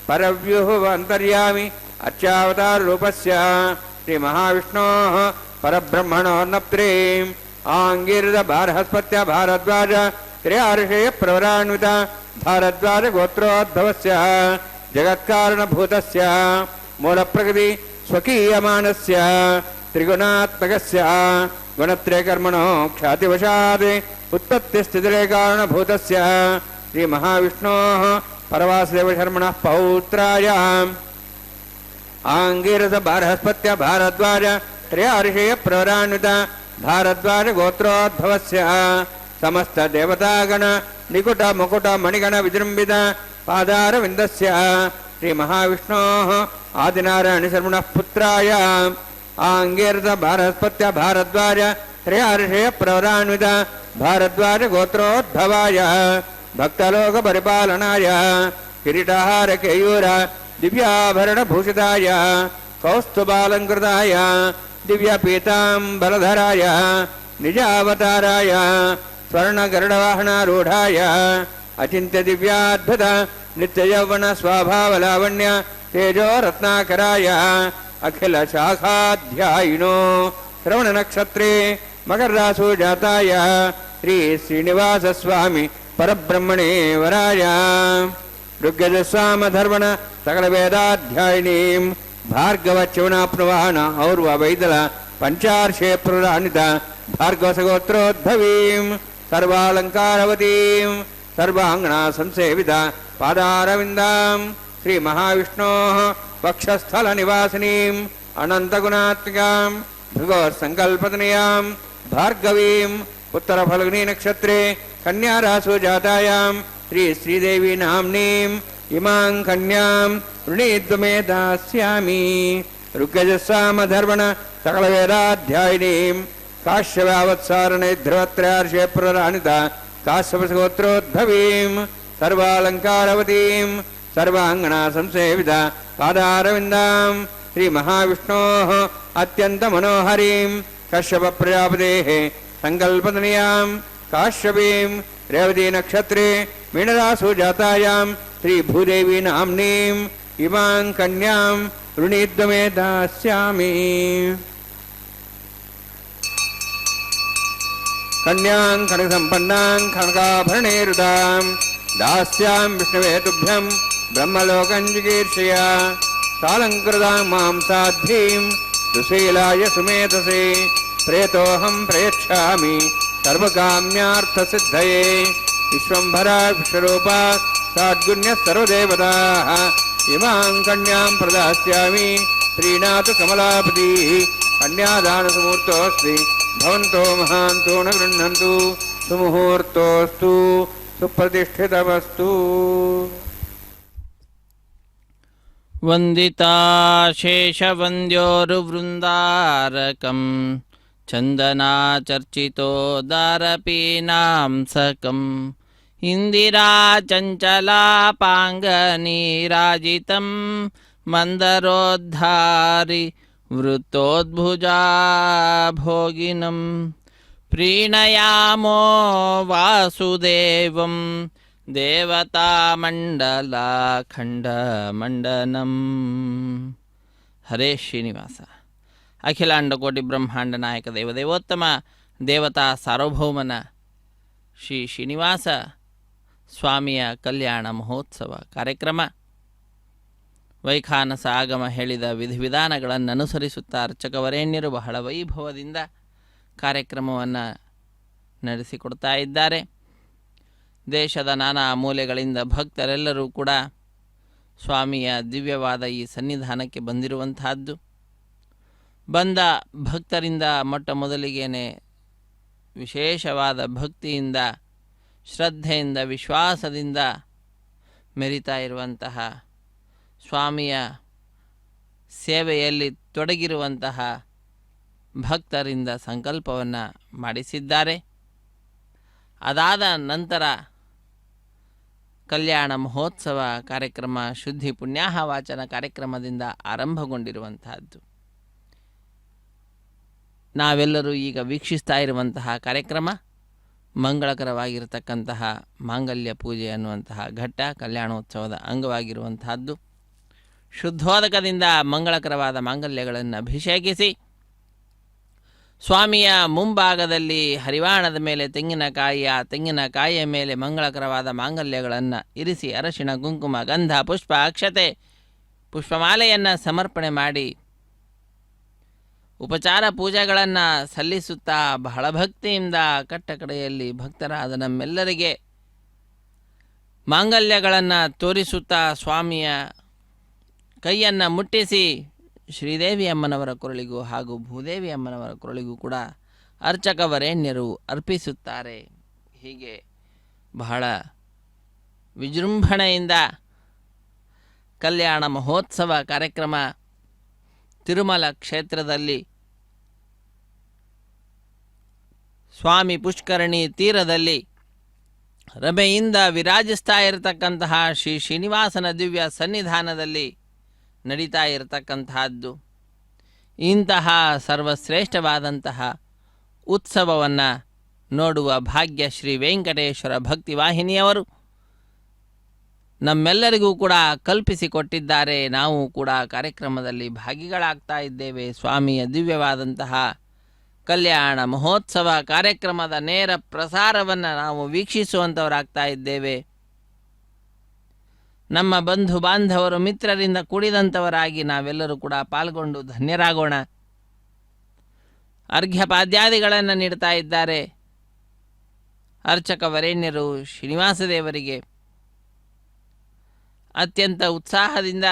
పరవ్యూహ అంతర్యామి అర్చావతార రూపస్య శ్రీ మహావిష్ణోః పరబ్రహ్మణోర్నప్త్రీం ఆంగీరత బారహస్పత్య భారద్వాజ త్రయార్షేయ ప్రవరాన్విత భారద్వాజ గోత్రోద్భవస్య జగత్కారణభూతస్య మూలప్రకృతి స్వకీయమానస్య త్రిగుణాత్మకస్య గుణత్రయకర్మణో ఖ్యాతివశాత్ ఉత్పత్తిస్థితిరే కారణభూతస్య శ్రీ మహావిష్ణోః పరవాసుదేవ శర్మణః పౌత్రాయ ఆంగీరస బారహస్పత్య భారద్వాజ త్రయార్షేయ ప్రవరాన్విత భారద్వాజ గోత్రోద్భవస్య సమస్త దేవతాగణ నికుట ముకుట మణిగణ విజృంభిత పాదార విందస్య శ్రీ మహావిష్ణోః ఆదినారాయణ శర్మణః పుత్రాయ ఆంగీరస బారహస్పత్య భారద్వాజ త్రయార్షేయ ప్రవరాన్విత భారద్వాజ గోత్రోద్భవాయ భక్తలోక పరిపాలనాయ కిరీటహార కేయూర దివ్యాభరణ భూషితాయ కౌస్తుభాలంకృతాయ దివ్య పీతాంబరధరాయ నిజావతారాయ స్వర్ణ గరుడవాహనారూఢాయ అచింత్య దివ్యాద్భుత నిత్యయౌవన స్వభావలావణ్య తేజో రత్నాకరాయ అఖిల శాఖాధ్యాయినో శ్రవణ నక్షత్రే మకరరాశో జాతాయ శ్రీ శ్రీనివాస స్వామి పరబ్రహ్మణే వరాయ ఋగ్యజస్వామధర్మణ సకల వేదాధ్యాయినీం భార్గవచ్యవనాప్నువాహన ఔర్వ వైదల పంచార్షే ప్రరాణిత భార్గవసగోత్రోద్భవీం సర్వాలంకారవతీం సర్వాంగణ సంసేవిత పాదారవిందాం శ్రీ మహావిష్ణోః వక్షస్థల నివాసినీం అనంతగుణాత్మికాం భృగోత్సంకల్పతనయాం భార్గవీం ఉత్తరఫల్గునీ నక్షత్రే కన్యారాశో జాతాయాం శ్రీ శ్రీదేవి నామ్నీం ಇಮಾಂ ಕನ್ಯಾಂ ಋಣೀದ್ವಮೇ ದಾಸ್ಯಾಮಿ. ಋಗ್ಯಜಸ್ಸಾಮಧರ್ಮಣ ಸಕಲವೇದಾಧ್ಯಾಯಿನೀಂ ಕಾಶ್ಯವ್ಯಾವತ್ಸಾರಣೆ ಧ್ರುವತ್ರಯಾರ್ಷೇ ಪ್ರರಾಣಿತ ಕಾಶ್ಯಪಗೋತ್ರೋದ್ಭವೀಂ ಸರ್ವಾಲಂಕಾರವತೀಂ ಸರ್ವಾಂಗಣ ಸಂಸೇವಿತ ಪಾದಾರವಿಂದಾಂ ಶ್ರೀ ಮಹಾವಿಷ್ಣೋಃ ಅತ್ಯಂತ ಮನೋಹರೀಂ ಕಶ್ಯಪ ಪ್ರಜಾಪತೇಃ ಸಂಕಲ್ಪತನಯಾಂ ಕಾಶ್ಯಪೀಂ ರೇವತಿ ನಕ್ಷತ್ರೇ ಮೀನರಾಸು ಜಾತಾಯಾಂ ಶ್ರೀ ಭೂದೇವಿ ನಾಮ್ನೀಂ ಇಮಾಂ ಕನ್ಯಾಂ ಋಣೀದ್ವಮೇ ದಾಸ್ಯಾಮಿ. ಕನ್ಯಾಂ ಕನಕಸಂಪನ್ನಾಂ ಕನಕಾಭರಣೇರುತಾಂ ದಾಸ್ಯಾಂ ವಿಷ್ಣುವೇ ತುಭ್ಯಂ ಬ್ರಹ್ಮಲೋಕಂ ಜಿಗೀರ್ಷಯ ಸಾಲಂಕೃತಾಂ ಮಾಂ ಸಾಧ್ವೀಂ ಸುಶೀಲಾಯ ಸುಮೇಧಸೇ ಪ್ರೇತೋಹಂ ಪ್ರಯಚ್ಛಾಮಿ ಸರ್ವಕಾಮ್ಯಾರ್ಥಸಿದ್ಧಯೇ. ವಿಶ್ವಂಭರಾ ವಿಶ್ವರೂಪಾ ಸಾದ್ಗುಣ್ಯಃ ಸರ್ವದೇವತಾಃ ಇಮಾಂ ಕನ್ಯಾಂ ಪ್ರದಾಸ್ಯಾಮಿ ಪ್ರೀಣಾತು ಕಮಲಾಪತಿಃ. ಕನ್ಯಾದಾನಸುಮೂರ್ತೋऽಸ್ತಿ ಭವಂತೋ ಮಹಾಂತೋ ನ ಗೃಹ್ಣಂತು ಸುಮುಹೂರ್ತೋऽಸ್ತು ಸುಪ್ರತಿಷ್ಠಿತವಸ್ತು. ವಂದಿತಾ ಶೇಷವಂದ್ಯೋರುವೃಂದಾರಕಂ ಚಂದನಾಚರ್ಚಿತೋದಾರಪೀನಾಂಸಕಂ ಇಂದಿರಾ ಚಂಚಲಾಪಾಂಗನೀರಾಜಿತಂ ಮಂದರೋದ್ಧಾರಿ ವೃತ್ತೋದ್ಭುಜಾ ಭೋಗಿನಂ ಪ್ರೀಣಯಾಮೋ ವಾಸುದೇವಂ ದೇವತಾಮಂಡಲಾಖಂಡಮಂಡನಂ. ಹರೇ ಶ್ರೀನಿವಾಸ. ಅಖಿಲಾಂಡ ಕೋಟಿ ಬ್ರಹ್ಮಾಂಡ ನಾಯಕ ದೇವದೇವೋತ್ತಮ ದೇವತಾ ಸಾರ್ವಭೌಮನ ಶ್ರೀ ಶ್ರೀನಿವಾಸ ಸ್ವಾಮಿಯ ಕಲ್ಯಾಣ ಮಹೋತ್ಸವ ಕಾರ್ಯಕ್ರಮ ವೈಖಾನಸ ಆಗಮ ಹೇಳಿದ ವಿಧಿವಿಧಾನಗಳನ್ನು ಅನುಸರಿಸುತ್ತಾ ಅರ್ಚಕವರೇಣ್ಯರು ಬಹಳ ವೈಭವದಿಂದ ಕಾರ್ಯಕ್ರಮವನ್ನು ನಡೆಸಿಕೊಡ್ತಾ ಇದ್ದಾರೆ. ದೇಶದ ನಾನಾ ಮೂಲೆಗಳಿಂದ ಭಕ್ತರೆಲ್ಲರೂ ಕೂಡ ಸ್ವಾಮಿಯ ದಿವ್ಯವಾದ ಈ ಸನ್ನಿಧಾನಕ್ಕೆ ಬಂದಿರುವಂತಹದ್ದು. ಬಂದ ಭಕ್ತರಿಂದ ಮೊಟ್ಟ ಮೊದಲಿಗೇನೆ ವಿಶೇಷವಾದ ಭಕ್ತಿಯಿಂದ, ಶ್ರದ್ಧೆಯಿಂದ, ವಿಶ್ವಾಸದಿಂದ ಮೆರಿತಾ ಇರುವಂತಹ ಸ್ವಾಮಿಯ ಸೇವೆಯಲ್ಲಿ ತೊಡಗಿರುವಂತಹ ಭಕ್ತರಿಂದ ಸಂಕಲ್ಪವನ್ನು ಮಾಡಿಸಿದ್ದಾರೆ. ಅದಾದ ನಂತರ ಕಲ್ಯಾಣ ಮಹೋತ್ಸವ ಕಾರ್ಯಕ್ರಮ ಶುದ್ಧಿ ಪುಣ್ಯಾಹ ವಾಚನ ಕಾರ್ಯಕ್ರಮದಿಂದ ಆರಂಭಗೊಂಡಿರುವಂತಹದ್ದು. ನಾವೆಲ್ಲರೂ ಈಗ ವೀಕ್ಷಿಸ್ತಾ ಇರುವಂತಹ ಕಾರ್ಯಕ್ರಮ ಮಂಗಳಕರವಾಗಿರತಕ್ಕಂತಹ ಮಾಂಗಲ್ಯ ಪೂಜೆ ಅನ್ನುವಂತಹ ಘಟ್ಟ ಕಲ್ಯಾಣೋತ್ಸವದ ಅಂಗವಾಗಿರುವಂತಹದ್ದು. ಶುದ್ಧೋದಕದಿಂದ ಮಂಗಳಕರವಾದ ಮಾಂಗಲ್ಯಗಳನ್ನು ಅಭಿಷೇಕಿಸಿ ಸ್ವಾಮಿಯ ಮುಂಭಾಗದಲ್ಲಿ ಹರಿವಾಣದ ಮೇಲೆ ತೆಂಗಿನಕಾಯಿ, ಆ ತೆಂಗಿನಕಾಯಿಯ ಮೇಲೆ ಮಂಗಳಕರವಾದ ಮಾಂಗಲ್ಯಗಳನ್ನು ಇರಿಸಿ ಅರಶಿಣ, ಕುಂಕುಮ, ಗಂಧ, ಪುಷ್ಪ, ಅಕ್ಷತೆ, ಪುಷ್ಪಮಾಲೆಯನ್ನು ಸಮರ್ಪಣೆ ಮಾಡಿ ಉಪಚಾರ ಪೂಜೆಗಳನ್ನು ಸಲ್ಲಿಸುತ್ತಾ ಬಹಳ ಭಕ್ತಿಯಿಂದ ಕಟ್ಟಕಡೆಯಲ್ಲಿ ಭಕ್ತರಾದ ನಮ್ಮೆಲ್ಲರಿಗೆ ಮಾಂಗಲ್ಯಗಳನ್ನು ತೋರಿಸುತ್ತಾ ಸ್ವಾಮಿಯ ಕೈಯನ್ನು ಮುಟ್ಟಿಸಿ ಶ್ರೀದೇವಿ ಅಮ್ಮನವರ ಕೊರಳಿಗೂ ಹಾಗೂ ಭೂದೇವಿ ಅಮ್ಮನವರ ಕೊರಳಿಗೂ ಕೂಡ ಅರ್ಚಕವರೇಣ್ಯರು ಅರ್ಪಿಸುತ್ತಾರೆ. ಹೀಗೆ ಬಹಳ ವಿಜೃಂಭಣೆಯಿಂದ ಕಲ್ಯಾಣ ಮಹೋತ್ಸವ ಕಾರ್ಯಕ್ರಮ ತಿರುಮಲ ಕ್ಷೇತ್ರದಲ್ಲಿ ಸ್ವಾಮಿ ಪುಷ್ಕರಣಿ ತೀರದಲ್ಲಿ ರಮೆಯಿಂದ ವಿರಾಜಿಸ್ತಾ ಇರತಕ್ಕಂತಹ ಶ್ರೀ ಶ್ರೀನಿವಾಸನ ದಿವ್ಯ ಸನ್ನಿಧಾನದಲ್ಲಿ ನಡೀತಾ ಇರತಕ್ಕಂತಹದ್ದು. ಇಂತಹ ಸರ್ವಶ್ರೇಷ್ಠವಾದಂತಹ ಉತ್ಸವವನ್ನು ನೋಡುವ ಭಾಗ್ಯ ಶ್ರೀ ವೆಂಕಟೇಶ್ವರ ಭಕ್ತಿ ವಾಹಿನಿಯವರು ನಮ್ಮೆಲ್ಲರಿಗೂ ಕೂಡ ಕಲ್ಪಿಸಿಕೊಟ್ಟಿದ್ದಾರೆ. ನಾವು ಕೂಡ ಕಾರ್ಯಕ್ರಮದಲ್ಲಿ ಭಾಗಿಗಳಾಗ್ತಾ ಇದ್ದೇವೆ. ಸ್ವಾಮಿಯ ದಿವ್ಯವಾದಂತಹ ಕಲ್ಯಾಣ ಮಹೋತ್ಸವ ಕಾರ್ಯಕ್ರಮದ ನೇರ ಪ್ರಸಾರವನ್ನು ನಾವು ವೀಕ್ಷಿಸುವಂಥವರಾಗ್ತಾ ಇದ್ದೇವೆ. ನಮ್ಮ ಬಂಧು ಬಾಂಧವರು ಮಿತ್ರರಿಂದ ಕೂಡಿದಂಥವರಾಗಿ ನಾವೆಲ್ಲರೂ ಕೂಡ ಪಾಲ್ಗೊಂಡು ಧನ್ಯರಾಗೋಣ. ಅರ್ಘ್ಯಪಾದ್ಯಾದಿಗಳನ್ನು ನೀಡ್ತಾ ಇದ್ದಾರೆ ಅರ್ಚಕ ವರೇಣ್ಯರು ಶ್ರೀನಿವಾಸ ದೇವರಿಗೆ. ಅತ್ಯಂತ ಉತ್ಸಾಹದಿಂದ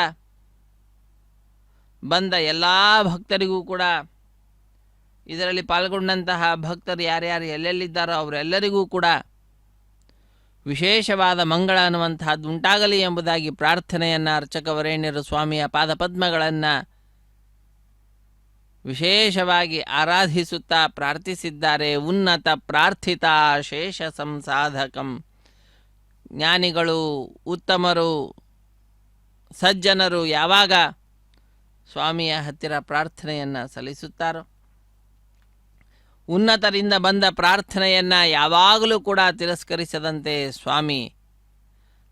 ಬಂದ ಎಲ್ಲ ಭಕ್ತರಿಗೂ ಕೂಡ, ಇದರಲ್ಲಿ ಪಾಲ್ಗೊಂಡಂತಹ ಭಕ್ತರು ಯಾರ್ಯಾರು ಎಲ್ಲೆಲ್ಲಿದ್ದಾರೋ ಅವರೆಲ್ಲರಿಗೂ ಕೂಡ ವಿಶೇಷವಾದ ಮಂಗಳ ಅನ್ನುವಂತಹದ್ದು ಉಂಟಾಗಲಿ ಎಂಬುದಾಗಿ ಪ್ರಾರ್ಥನೆಯನ್ನು ಅರ್ಚಕವರೇಣ್ಯರು ಸ್ವಾಮಿಯ ಪಾದಪದ್ಮಗಳನ್ನು ವಿಶೇಷವಾಗಿ ಆರಾಧಿಸುತ್ತಾ ಪ್ರಾರ್ಥಿಸಿದ್ದಾರೆ. ಉನ್ನತ ಪ್ರಾರ್ಥಿತ ಶೇಷ ಸಂಸಾಧಕಂ. ಜ್ಞಾನಿಗಳು, ಉತ್ತಮರು, ಸಜ್ಜನರು ಯಾವಾಗ ಸ್ವಾಮಿಯ ಹತ್ತಿರ ಪ್ರಾರ್ಥನೆಯನ್ನು ಸಲ್ಲಿಸುತ್ತಾರೋ, ಉನ್ನತರಿಂದ ಬಂದ ಪ್ರಾರ್ಥನೆಯನ್ನು ಯಾವಾಗಲೂ ಕೂಡ ತಿರಸ್ಕರಿಸದಂತೆ ಸ್ವಾಮಿ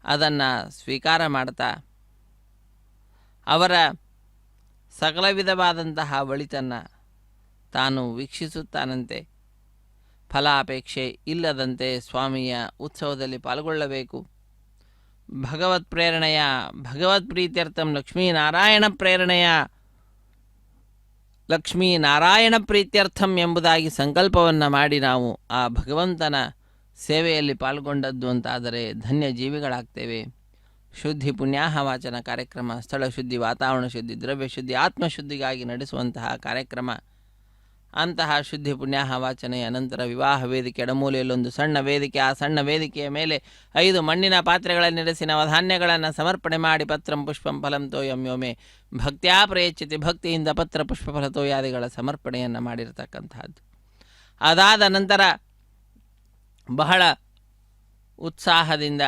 ಅದನ್ನು ಸ್ವೀಕಾರ ಮಾಡ್ತಾ ಅವರ ಸಕಲ ವಿಧವಾದಂತಹ ಒಳಿತನ್ನು ತಾನು ವೀಕ್ಷಿಸುತ್ತಾನಂತೆ. ಫಲಾಪೇಕ್ಷೆ ಇಲ್ಲದಂತೆ ಸ್ವಾಮಿಯ ಉತ್ಸವದಲ್ಲಿ ಪಾಲ್ಗೊಳ್ಳಬೇಕು. ಭಗವತ್ ಪ್ರೇರಣೆಯ ಭಗವತ್ ಪ್ರೀತ್ಯರ್ಥಂ ಲಕ್ಷ್ಮೀನಾರಾಯಣ ಪ್ರೇರಣೆಯ ಲಕ್ಷ್ಮೀನಾರಾಯಣ ಪ್ರೀತ್ಯರ್ಥಂ ಎಂಬುದಾಗಿ ಸಂಕಲ್ಪವನ್ನು ಮಾಡಿ ನಾವು ಆ ಭಗವಂತನ ಸೇವೆಯಲ್ಲಿ ಪಾಲ್ಗೊಂಡದ್ದು ಅಂತಾದರೆ ಧನ್ಯ ಜೀವಿಗಳಾಗ್ತೇವೆ. ಶುದ್ಧಿ ಪುಣ್ಯಾಹ ವಾಚನ ಕಾರ್ಯಕ್ರಮ, ಸ್ಥಳ ಶುದ್ಧಿ, ವಾತಾವರಣ ಶುದ್ಧಿ, ದ್ರವ್ಯ ಶುದ್ಧಿ, ಆತ್ಮಶುದ್ಧಿಗಾಗಿ ನಡೆಸುವಂತಹ ಕಾರ್ಯಕ್ರಮ. ಅಂತಹ ಶುದ್ಧಿ ಪುಣ್ಯಾಹ ವಾಚನೆಯ ನಂತರ ವಿವಾಹ ವೇದಿಕೆ ಎಡಮೂಲೆಯಲ್ಲೊಂದು ಸಣ್ಣ ವೇದಿಕೆ, ಆ ಸಣ್ಣ ವೇದಿಕೆಯ ಮೇಲೆ 5 ಮಣ್ಣಿನ ಪಾತ್ರೆಗಳನ್ನಿರಿಸಿ ನವಧಾನ್ಯಗಳನ್ನು ಸಮರ್ಪಣೆ ಮಾಡಿ ಪತ್ರಂ ಪುಷ್ಪಂ ಫಲಂ ತೋಯಂ ಯೋಮೆ ಭಕ್ತ್ಯಾ ಪ್ರಯಚ್ಯತೆ, ಭಕ್ತಿಯಿಂದ ಪತ್ರ ಪುಷ್ಪ ಫಲ ತೋಯಾದಿಗಳ ಸಮರ್ಪಣೆಯನ್ನು ಮಾಡಿರತಕ್ಕಂಥದ್ದು. ಅದಾದ ನಂತರ ಬಹಳ ಉತ್ಸಾಹದಿಂದ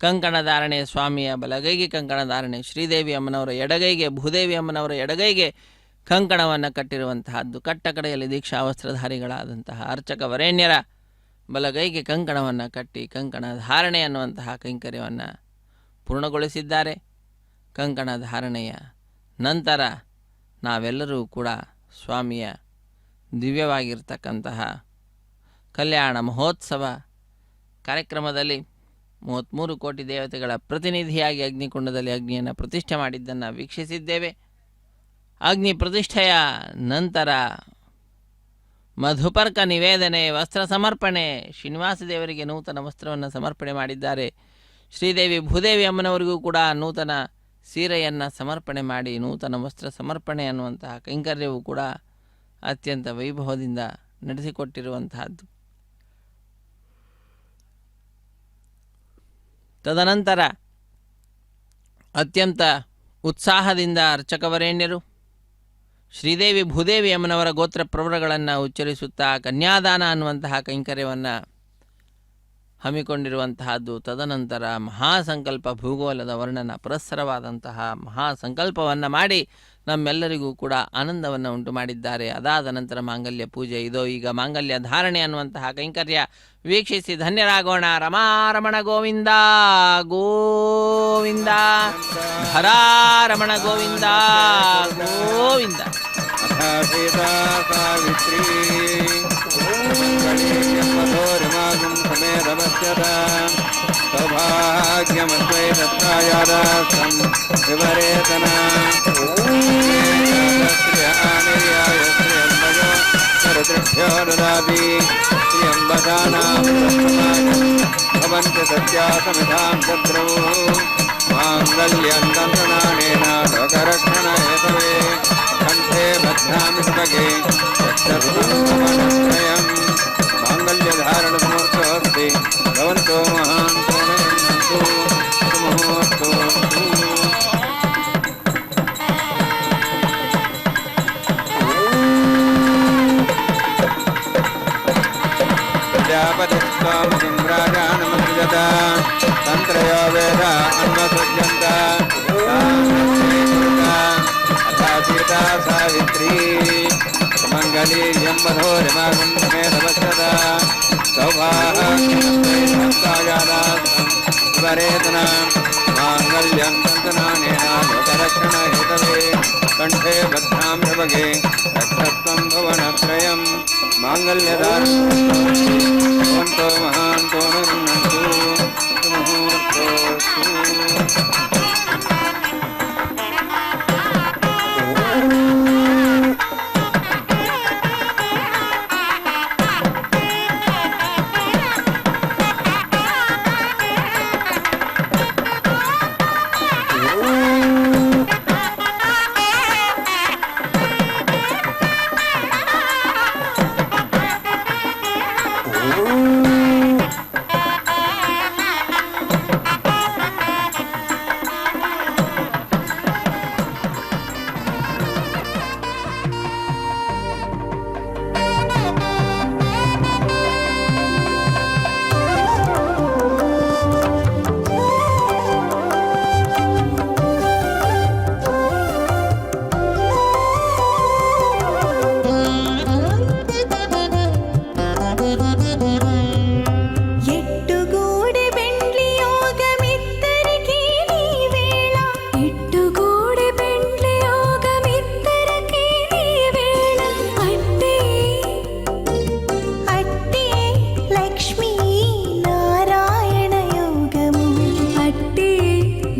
ಕಂಕಣಧಾರಣೆ, ಸ್ವಾಮಿಯ ಬಲಗೈಗೆ ಕಂಕಣಧಾರಣೆ, ಶ್ರೀದೇವಿ ಅಮ್ಮನವರ ಎಡಗೈಗೆ, ಭೂದೇವಿ ಅಮ್ಮನವರ ಎಡಗೈಗೆ ಕಂಕಣವನ್ನು ಕಟ್ಟಿರುವಂತಹದ್ದು. ಕಟ್ಟ ಕಡೆಯಲ್ಲಿ ದೀಕ್ಷಾ ವಸ್ತ್ರಧಾರಿಗಳಾದಂತಹ ಅರ್ಚಕ ವರೇಣ್ಯರ ಬಲಗೈಗೆ ಕಂಕಣವನ್ನು ಕಟ್ಟಿ ಕಂಕಣ ಧಾರಣೆ ಅನ್ನುವಂತಹ ಕೈಂಕರ್ಯವನ್ನು ಪೂರ್ಣಗೊಳಿಸಿದ್ದಾರೆ. ಕಂಕಣ ಧಾರಣೆಯ ನಂತರ ನಾವೆಲ್ಲರೂ ಕೂಡ ಸ್ವಾಮಿಯ ದಿವ್ಯವಾಗಿರ್ತಕ್ಕಂತಹ ಕಲ್ಯಾಣ ಮಹೋತ್ಸವ ಕಾರ್ಯಕ್ರಮದಲ್ಲಿ 33 ಕೋಟಿ ದೇವತೆಗಳ ಪ್ರತಿನಿಧಿಯಾಗಿ ಅಗ್ನಿಕುಂಡದಲ್ಲಿ ಅಗ್ನಿಯನ್ನು ಪ್ರತಿಷ್ಠೆ ಮಾಡಿದ್ದನ್ನು ವೀಕ್ಷಿಸಿದ್ದೇವೆ. ಅಗ್ನಿ ಪ್ರತಿಷ್ಠೆಯ ನಂತರ ಮಧುಪರ್ಕ ನಿವೇದನೆ, ವಸ್ತ್ರ ಸಮರ್ಪಣೆ, ಶ್ರೀನಿವಾಸ ದೇವರಿಗೆ ನೂತನ ವಸ್ತ್ರವನ್ನು ಸಮರ್ಪಣೆ ಮಾಡಿದ್ದಾರೆ. ಶ್ರೀದೇವಿ ಭೂದೇವಿ ಅಮ್ಮನವರಿಗೂ ಕೂಡ ನೂತನ ಸೀರೆಯನ್ನು ಸಮರ್ಪಣೆ ಮಾಡಿ ನೂತನ ವಸ್ತ್ರ ಸಮರ್ಪಣೆ ಅನ್ನುವಂತಹ ಕೈಂಕರ್ಯವೂ ಕೂಡ ಅತ್ಯಂತ ವೈಭವದಿಂದ ನಡೆಸಿಕೊಟ್ಟಿರುವಂತಹದ್ದು. ತದನಂತರ ಅತ್ಯಂತ ಉತ್ಸಾಹದಿಂದ ಅರ್ಚಕವರೇಣ್ಯರು ಶ್ರೀದೇವಿ ಭೂದೇವಿ ಅಮ್ಮನವರ ಗೋತ್ರ ಪ್ರವರಗಳನ್ನು ಉಚ್ಚರಿಸುತ್ತಾ ಕನ್ಯಾದಾನ ಅನ್ನುವಂತಹ ಕೈಂಕರ್ಯವನ್ನು ಹಮ್ಮಿಕೊಂಡಿರುವಂತಹದ್ದು. ತದನಂತರ ಮಹಾಸಂಕಲ್ಪ, ಭೂಗೋಳದ ವರ್ಣನ ಪುರಸ್ಸರವಾದಂತಹ ಮಹಾಸಂಕಲ್ಪವನ್ನು ಮಾಡಿ ನಮ್ಮೆಲ್ಲರಿಗೂ ಕೂಡ ಆನಂದವನ್ನು ಉಂಟು ಮಾಡಿದ್ದಾರೆ. ಅದಾದ ನಂತರ ಮಾಂಗಲ್ಯ ಪೂಜೆ, ಇದೋ ಈಗ ಮಾಂಗಲ್ಯ ಧಾರಣೆ ಅನ್ನುವಂತಹ ಕೈಂಕರ್ಯ ವೀಕ್ಷಿಸಿ ಧನ್ಯರಾಗೋಣ. ರಮಾರಮಣ ಗೋವಿಂದ ಗೋವಿಂದ, ಹರಾರಮಣ ಗೋವಿಂದ ಗೋವಿಂದ. ಸಾವಿತ್ರಿ ಸೌಭಾಗ್ಯಮದ್ವೈ ದತ್ತಾಯಾದಾಸಂ ವಿವರೇತನ ಶ್ರೀಯಂಬಯೋ ದದಾತಿ ಶ್ರೀಯಂಬದಾನಾಂ ಭವಂತಿ ಸತ್ಯಾಸಮಿಧಾಂ ಶತ್ರು ಮಾಂಗಲ್ಯಂ ತಂತ್ರನಾನೇನ ಲೋಕರಕ್ಷಣ ಹೇತವೇ ಕಂಠೆ ಬಧ್ನಾಮಿ ಸುಭಗೆ ರಕ್ಷತ್ರಯಂ ಮಾಂಗಲ್ಯಧಾರಣ ಸಮರ್ಥೋಸ್ತಿ ಭವಂತೋ ಮಹಾಂತೋ ನಯಂತು ಸುಮುಹೂರ್ತೋ. ಪ್ರಜಾಪತಿಸ್ತ್ವಾಂ ಸುಮ್ರಾಜಾನಮಸೃಜತ ತಂತ್ರಯೋ ವೇದ ಅನ್ವಸೃಜ್ಯಂತ ಸೀತಾ ಸಾವಿತ್ರಿ ಮಂಗಲಿ ಎಂಬಧೋರಿಮಾಗಂ ಸಮೇತವಸ್ಯದ ಸೌಭಾಗ್ಯಮಸ್ತಾಯಾದಾಸಂ ಮಾಂಗಲ್ಯಂ ತಂತನಾನೇನ ಲೋಕರಕ್ಷಣ ಹೇತವೇ ಕಂಠೆ ಬಧ್ನಾಂ ಶಬಗೆ ರಕ್ಷತ್ವಂ ಭುವನತ್ರಯಂ ಮಾಂಗಲ್ಯದಾರಂತೋ ಮಹಾಂತೋ ನನ್ನಂತು ಸುಮುಹೂರ್ತೋಸ್ತು.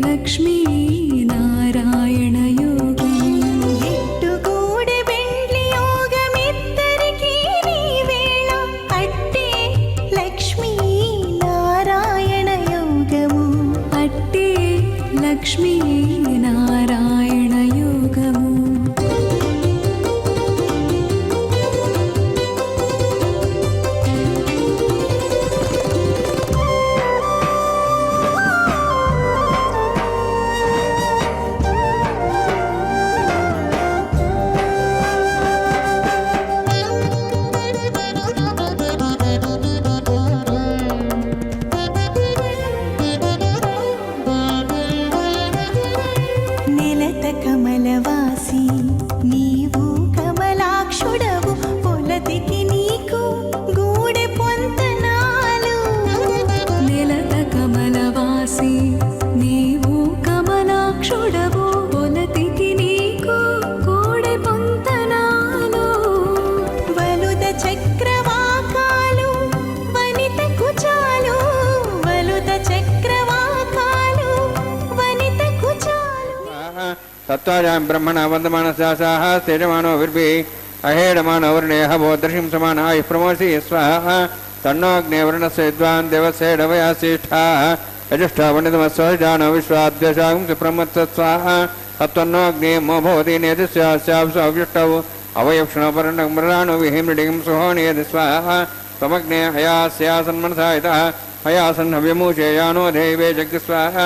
లక్ష్మీ నారాయణ యోగం ఎట్టుగూడి వెండ్లి యోగమిద్దరికీ నీ వేళ అట్టే లక్ష్మీ నారాయణ యోగము అట్టే లక్ష్మీ నారాయణ యోగము నెలత కమలవాసి నీవు కమలాక్షుడవు పొలతికి నీకు గూడె పొంతనాలు నెలత కమలవాసి నీవు కమలాక్షుడవు పొలతికి నీకు కోడె పొంతనాలు వలుద చక్రవాకాలు వనిత కుచాలు వలుద చక్రవాకాలు వనిత కుచాలు తత్వాజాం బ్రహ్మణ వందమానసాసాః తేజమానో విర్భిः అహేడమానో వర్ణేః భోదర్శిం సమానాయ ప్రమోసి స్వాహ తన్నోగ్నే వర్ణస్య విద్వాన్ దేవస్యేడవయా శ్రేష్ఠాः యజుష్టావనితమస్వజానో విశ్వాద్వేషాగం సుప్రమత్స స్వాహ తత్వన్నోగ్నే మో భవతి నేతస్యావ్యుష్టౌ అవయక్షణోపరణమృణాను విహిమృడిగం సుహోణేది స్వాహ త్వమగ్నే హయాస్యాసన్మనసా ఇతః హయాసన్ హవ్యమూచేయానో దేవే జగ్స్వాహ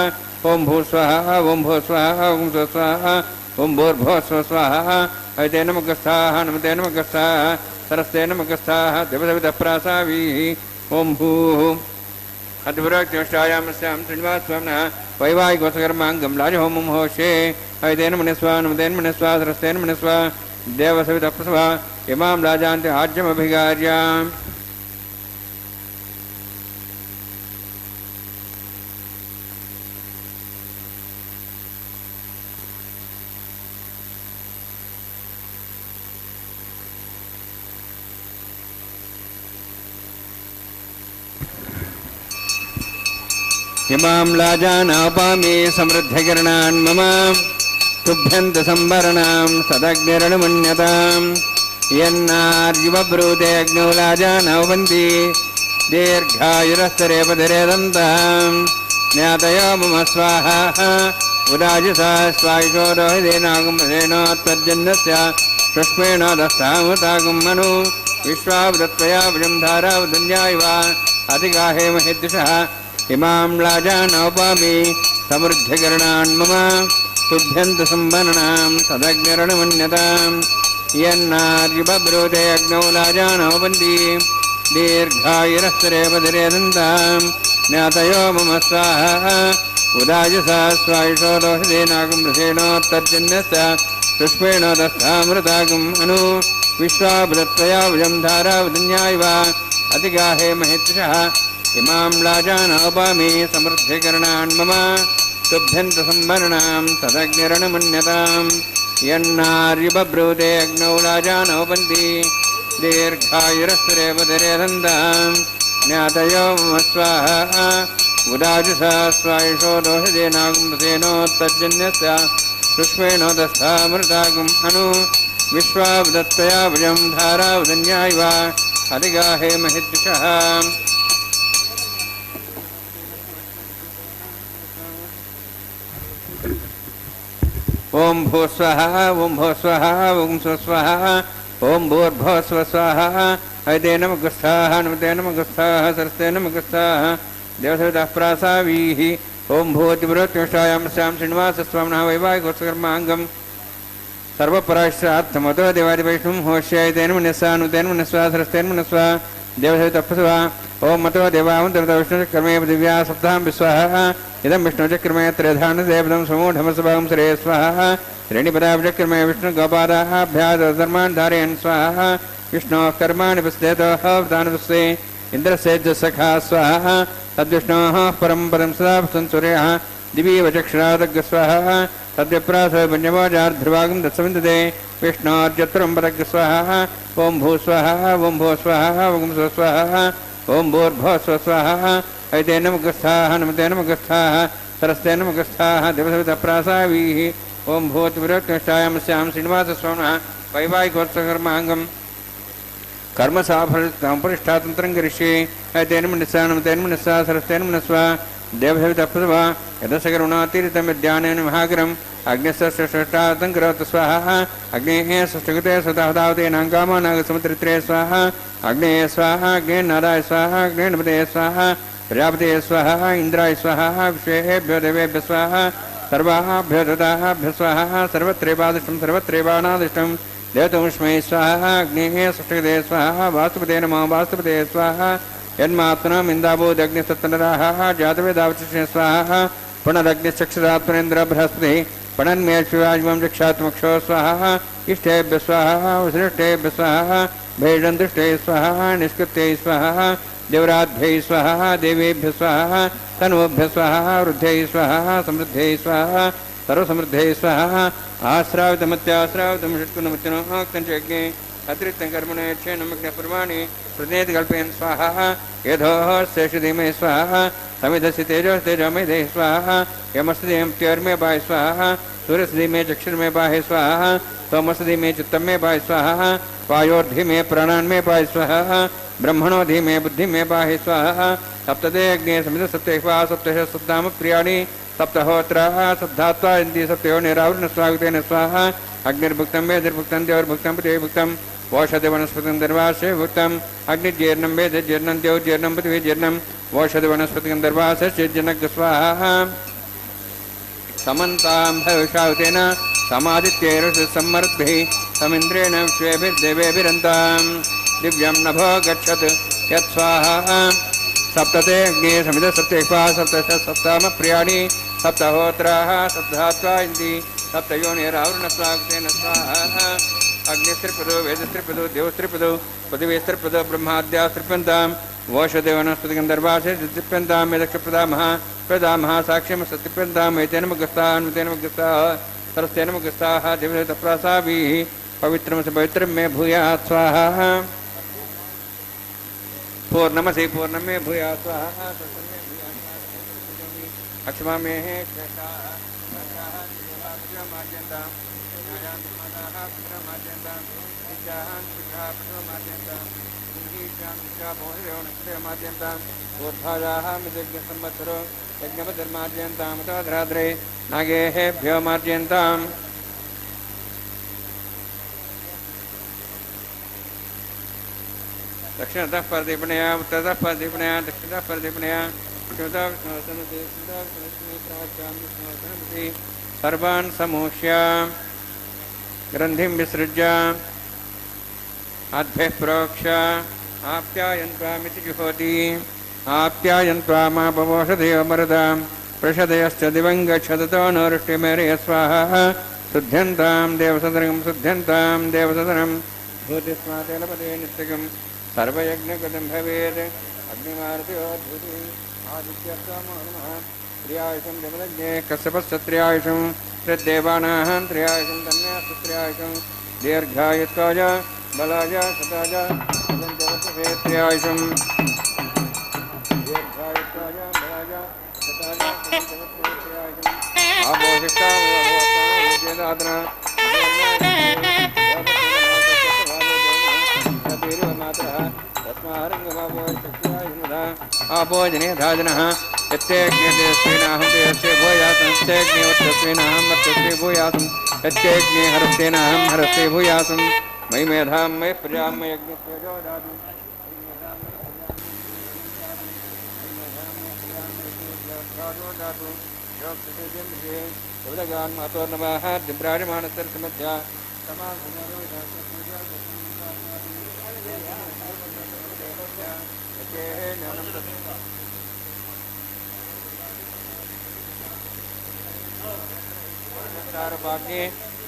ఓం భూస్వాహ ఓం భూస్వాహ ఓం స్వస్వాహ ఓం భూర్భువస్వ స్వాహ ఐతే నమగస్థాః నమతే నమగస్థాః సరస్తే నమగస్థాః దివసవితః ప్రాసావీః ఓం భూః అద్భుతాయామస్యాం శ్రీనివాసస్వామినः వైవాహికోసకర్మాంగం రాజహోమం హోష్యే ఐతే నమనిస్వ నమతే నమనిస్వ సరస్తే నమనిస్వ దేవసవితః ప్రసవ ఇమాం రాజాంతి ఆజ్యమభిగార్యాం ఇమాం లాజానాపామి సమృద్ధికిరణాన్ మమ తుభ్యంత సంవరణాం సదగ్నిరణమన్యతాం యన్నార్యువబ్రూతే అగ్నౌ లాజానవంతి దీర్ఘాయురస్తరేపధిరేదంతాం జ్ఞాతయో మమ స్వాహ ఉదాజిసా స్వాయుషోరోహిదేనాగం ప్రసేనోత్పర్జన్యస్య పుష్పేణోదస్తాముతాగం మను విశ్వావృత్వయా భుజం ధారావధన్యాయవ అతిగాహే మహిద్దిశः ఇమాం లాజానోపామి సమృద్ధికరణాన్ మమ తుభ్యంత సంవరణాం సదగ్నిరణమన్యతాం యన్నార్యుబబ్రూతే అగ్నౌ లాజానోపంతి దీర్ఘాయురస్తరేపధిరేదంతాం జ్ఞాతయో మమ స్వాహ ఉదాజసా స్వాయుషోరోహిదేనాగం రసేణోత్తర్జన్యస్య పుష్పేణోదస్తామృతాగం అను విశ్వాభృత్వయా భుజం ధారావధన్యాయవ అతిగాహే మహిద్దిశः ఇమాం లాజానోపామి సమృద్ధికరణాన్ మమ తుభ్యంత సంవరణాం తదగ్నిరణమన్యతాం యన్నార్యుబబ్రూతే అగ్నౌ లాజానోపంతి దీర్ఘాయురస్తరేపధిరేదంతాం జ్ఞాతయో మమ స్వాహ ఉదాజసా స్వాయుషోరోహిదేనాగం రసేనోత్తర్జన్యస్య పుష్పేణోదస్తామృతాగం అను విశ్వావదత్తయా భుజం ధారావధన్యాయవ అతిగాహే మహిద్దిశः ఓం భూస్వః ఓం భూస్వః ఓం స్వస్వః ఓం భూర్భువస్వ స్వాహ ఐతే నమగస్థాః నమతే నమగస్థాః సరస్తే నమగస్థాః దేవసవితః ప్రాసావీః ఓం భూతిపురోత్యుష్టాయామస్యాం శ్రీనివాసస్వామినः వైవాహికోత్సకర్మాంగం సర్వపరాశ్రార్థమతో దేవాదివైష్ణవం హోష్యైతే నమనిస్వ నుతే నమనిస్వ సరస్తే నమనిస్వ దేవసవితః ప్రసవ ఓం మతో దేవావంతరత విష్ణుచక్రమే దివ్యా సప్తాహం విశ్వాహ ఇదం విష్ణుచక్రమే త్రేధాను దేవదం సమూఢమస్వభాగం శ్రేయ స్వాహ శ్రేణిపదాభిచక్రమే విష్ణుగోపాదాభ్యాధర్మాన్ ధారయన్ స్వాహ విష్ణోః కర్మాణి పశ్చేతోః పుస్తే ఇంద్రసేజసఖా స్వాహ తద్విష్ణోః పరం పదం సదా సంసూర్యః దివీవ చక్షురాదగ్గ స్వాహ తద్విప్రాసోపన్యవాజార్ధ్రువాగం దత్సవిందతే విష్ణోర్జత్రం పదగ్గ స్వాహ ఓం భూస్వాహ ఓం భూస్వాహ ఓం స్వస్వాహ ఓం భూర్భువస్వ స్వాహ ఐతే నమగస్థాః నమతే నమగస్థాః सरस्तेन मुखस्थाः दिवसविदप्रासावीः ओं भूतविरोक्तष्टायामस्यां श्रीनिवासस्वामिनः वैवाहिकोत्सवकर्माङ्गं कर्मसाफलतामुपरिष्ठातन्त्रं करिष्ये तेन मनसा तेन मनसा सरस्तेन मनस्वा देवसविदप्रसवा यदसकरुणातीरितं विद्यानेन महाग्रम् अग्निष्ठातं करोतु स्वाहा अग्नेः षष्ठकृते स्वदावतेनाङ्कामानागसमुद्रित्रे स्वाहा अग्नेः स्वाहा अग्नेर्नाराय स्वाहा अग्नेर्नपदे स्वाहा प्रजापते स्वाहा इंद्राय स्वाहा विश्वेभ्यो देवेभ्य स्वाहा सर्वाभ्यो ददाभ्य स्वाहा सर्वत्रैवादिष्टं सर्वत्रैवानादिष्टं देवतमुष्मै स्वाहा अग्नेः षष्ठकृते स्वाहा वास्तुपते नमः वास्तुपते स्वाहा यन्मात्मनम् इन्दाबोधग्निस्तत्तनराः जातवेदावचिष्णे स्वाहा पुनरग्निश्चक्षुरात्मनेन्द्र बृहस्पतिः पणन्मे शिवाजिमं रक्षात्मक्षो स्वाहा इष्टेभ्य स्वाहा वसिष्ठेभ्य स्वाहा भैषन्दुष्टे स्वाहा निष्कृत्यै स्वाहा देवराध्यै स्वाहा देवेभ्य स्वाहा तनोभ्य स्वाहा वृद्ध्यै स्वाहा समृद्ध्यै स्वाहा सर्वसमृद्ध्यै स्वाहा आश्रावितमत्याश्रावितं षट्कुणमत्यनोक्तञ्चज्ञे अतिरिक्तं कर्मणे क्षेणमग्नपर्वाणि प्रतिनेतिकल्पयन् स्वाहा यथोः शेषधीमे स्वाहा समिधस्य तेजोमेधे स्वाहा यमस्तधीमं त्योर्मे बाह्य स्वाहा सूर्यसधीमे चक्षुर्मे बाह्य स्वाहा सोमसधीमे चित्तमे बाह्य स्वाहा वायोर्धीमे प्राणान्मे बाह्य स्वाहा ब्रह्मणोधीमे बुद्धिमे बाह्य स्वाहा सप्तदे अग्ने समिध सप्तैवा सप्तश सप्ताम प्रियाणि सप्तहोत्राः सप्तात्वा इन्दी सप्तयो निरावृण स्वागतेन स्वाहा अग्निर्भुक्तं वेदिर्भुक्तं देवर्भुक्तं पृथिवीभुक्तं वोषधि वनस्पतिं दर्वासे भुक्तम् अग्निजीर्णं वेदजीर्णं देवजीर्णं पृथ्वीजीर्णं वोषधि वनस्पतिं दर्वासश्चेज्जनक स्वाहा समन्तां भविषावतेन समादित्यैरुषसम्मर्द्भिः समिन्द्रेण विश्वेभिर्देवेभिरन्तां दिव्यं नभो गच्छत् यत्स्वाहा सप्तते अग्ने समिध सप्तैवा सप्तश सप्ताम प्रियाणि सप्तहोत्राः सप्तात्वा इन्दी सप्तयोनिरावृणस्वागतेन स्वाहा अग्निस्त्रिपदो वेदस्त्रिपदो देवस्त्रिपदो पृथिवीस्त्रिपदो ब्रह्माद्यास्त्रिप्यन्तां वोषदेवनस्पतिं दर्वासे तृप्यन्तां यदक्षप्रदामः प्रदामः साक्ष्यं सत्रिप्यन्तां एतेन मुखस्थान्वितेन मुखस्थाः सरस्तेन मुखस्थाः दिवसतप्रासाभिः पवित्रं स पवित्रं मे भूयात् स्वाहा पूर्णमसि पूर्णं मे भूयात् स्वाहा अक्षमा मे ूर्धायाः यज्ञपतिर्मार्जयन्तां नागेभ्यो मार्जयन्ताम् दक्षिणतः परदीपणया उत्तरतः परदीपणया दक्षिणतः परदीपणया सर्वान् समूह्य ग्रन्थिं विसृज्य अद्भ्यः प्रोक्ष्य आप्यायन्त्वामिति जुहोति आप्यायन्त्वामापवोषधयो मरुदां प्रषदयश्च दिवं गच्छतो नोरुष्टिमेरय स्वाहा शुद्ध्यन्तां देवसदनं शुद्ध्यन्तां देवसदनं भूतिस्मातेलपदे नित्यकं सर्वयज्ञकृतं भवेत् अग्निमारुतियोद्धुति आदित्यर्तमो नमः त्र्यायुषं जमदज्ञे कश्यपस्य त्र्यायुषं त्रिदेवानां त्र्यायुषं तन्यास्तु त्र्यायुषं दीर्घायुत्वाय बलाय सताय त्र्यायुषं दीर्घायुत्वाय बलाय सताय त्र्यायुषं आपोषिष्टावदादना आपोजने धाजनः यत्तेऽग्निस्वेनाहं देवस्य भूयासं यत्तेऽग्निवर्तस्वेनाहं वर्तस्वे भूयासं यत्तेऽग्ने हरस्तेनाहं हरस्ते भूयासं मयि मेधां मयि प्रजां मयि अग्निस्वेजो दातु उदगान् मातोर्नवाः दिव्राजमानस्तरसमध्या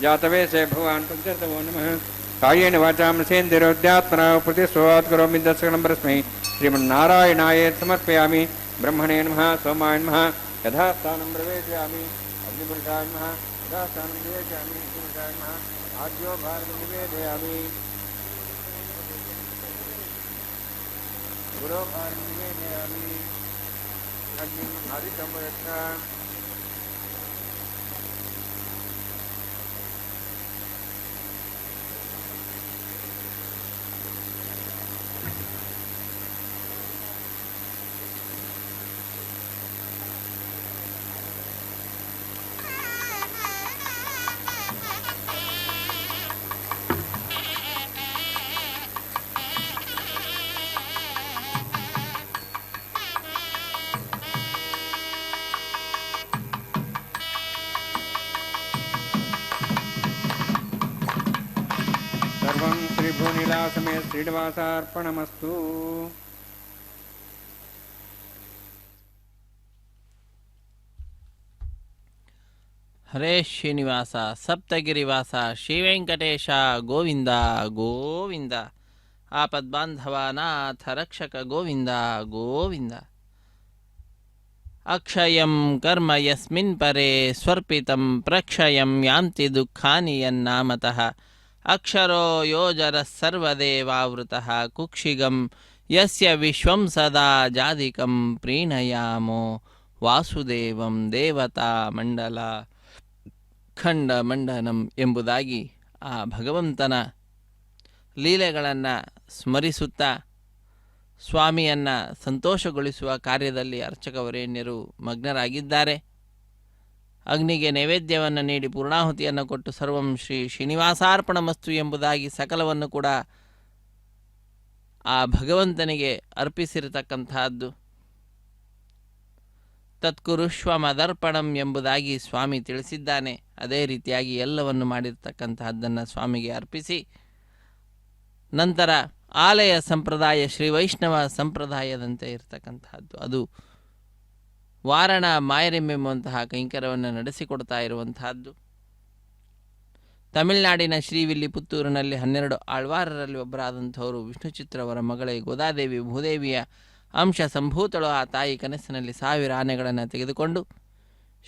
जातवे से भगवान पंचतमो नमः कायेन वाचा मसेन्द्रोद्यात्मना प्रतिस्वात् करोमि दर्शनं परस्मै श्रीमन्नारायणाय समर्पयामि ब्रह्मणे नमः सोमाय नमः यथास्थानं प्रवेशयामि अग्निपुरुषाय नमः यथास्थानं निवेशयामि अग्निपुरुषाय नमः आद्यो भारतं निवेदयामि गुरो भारतं निवेदयामि अग्निं आदितं प्रयच्छा విభునిలాసమే శ్రీనివాసార్పణమస్తు. ಹರೇ ಶ್ರೀನಿವಾಸ ಸಪ್ತಗಿರಿವಾಸ ಶ್ರೀವೆಂಕಟೇಶ ಗೋವಿಂದ ಗೋವಿಂದ. ಆಪದ್ಬಾಂಧವಾನಾಥ ರಕ್ಷಕ ಗೋವಿಂದ ಗೋವಿಂದ. ಅಕ್ಷಯಂ ಕರ್ಮ ಯಸ್ಮಿನ್ ಪರೇ ಸ್ವರ್ಪಿತಂ ಪ್ರಕ್ಷಯಂ ಯಾಂತಿ ದುಃಖಾನಿ ಯನ್ನಾಮತಃ. ಅಕ್ಷರೋ ಯೋಜರಃ ಸರ್ವದೇವಾವೃತಃ ಕುಕ್ಷಿಗಂ ಯಸ್ಯ ವಿಶ್ವಂ ಸದಾ ಜಾಧಿಕಂ ಪ್ರೀಣಯಾಮೋ ವಾಸುದೇವಂ ದೇವತಾ ಮಂಡಲ ಖಂಡ ಮಂಡನಂ ಎಂಬುದಾಗಿ ಆ ಭಗವಂತನ ಲೀಲೆಗಳನ್ನು ಸ್ಮರಿಸುತ್ತಾ ಸ್ವಾಮಿಯನ್ನು ಸಂತೋಷಗೊಳಿಸುವ ಕಾರ್ಯದಲ್ಲಿ ಅರ್ಚಕವರೇಣ್ಯರು ಮಗ್ನರಾಗಿದ್ದಾರೆ. ಅಗ್ನಿಗೆ ನೈವೇದ್ಯವನ್ನು ನೀಡಿ ಪೂರ್ಣಾಹುತಿಯನ್ನು ಕೊಟ್ಟು ಸರ್ವಂ ಶ್ರೀ ಶ್ರೀನಿವಾಸಾರ್ಪಣಮಸ್ತು ಎಂಬುದಾಗಿ ಸಕಲವನ್ನು ಕೂಡ ಆ ಭಗವಂತನಿಗೆ ಅರ್ಪಿಸಿರತಕ್ಕಂತಹದ್ದು. ತತ್ಕುರುಷ್ವ ಮದರ್ಪಣಂ ಎಂಬುದಾಗಿ ಸ್ವಾಮಿ ತಿಳಿಸಿದ್ದಾನೆ. ಅದೇ ರೀತಿಯಾಗಿ ಎಲ್ಲವನ್ನು ಮಾಡಿರ್ತಕ್ಕಂತಹದ್ದನ್ನು ಸ್ವಾಮಿಗೆ ಅರ್ಪಿಸಿ ನಂತರ ಆಲಯ ಸಂಪ್ರದಾಯ ಶ್ರೀ ವೈಷ್ಣವ ಸಂಪ್ರದಾಯದಂತೆ ಇರತಕ್ಕಂತಹದ್ದು ಅದು ವಾರಣ ಮಾಯರೆಂಬೆಂಬುವಂತಹ ಕೈಂಕರ್ಯವನ್ನು ನಡೆಸಿಕೊಡ್ತಾ ಇರುವಂತಹದ್ದು. ತಮಿಳುನಾಡಿನ ಶ್ರೀವಿಲ್ಲಿಪುತ್ತೂರಿನಲ್ಲಿ 12 ಆಳ್ವಾರರಲ್ಲಿ ಒಬ್ಬರಾದಂಥವರು ವಿಷ್ಣು ಚಿತ್ರವರ ಮಗಳೇ ಗೋದಾದೇವಿ ಭೂದೇವಿಯ ಅಂಶ ಸಂಭೂತಳು. ಆ ತಾಯಿ ಕನಸಿನಲ್ಲಿ 1000 ಆನೆಗಳನ್ನು ತೆಗೆದುಕೊಂಡು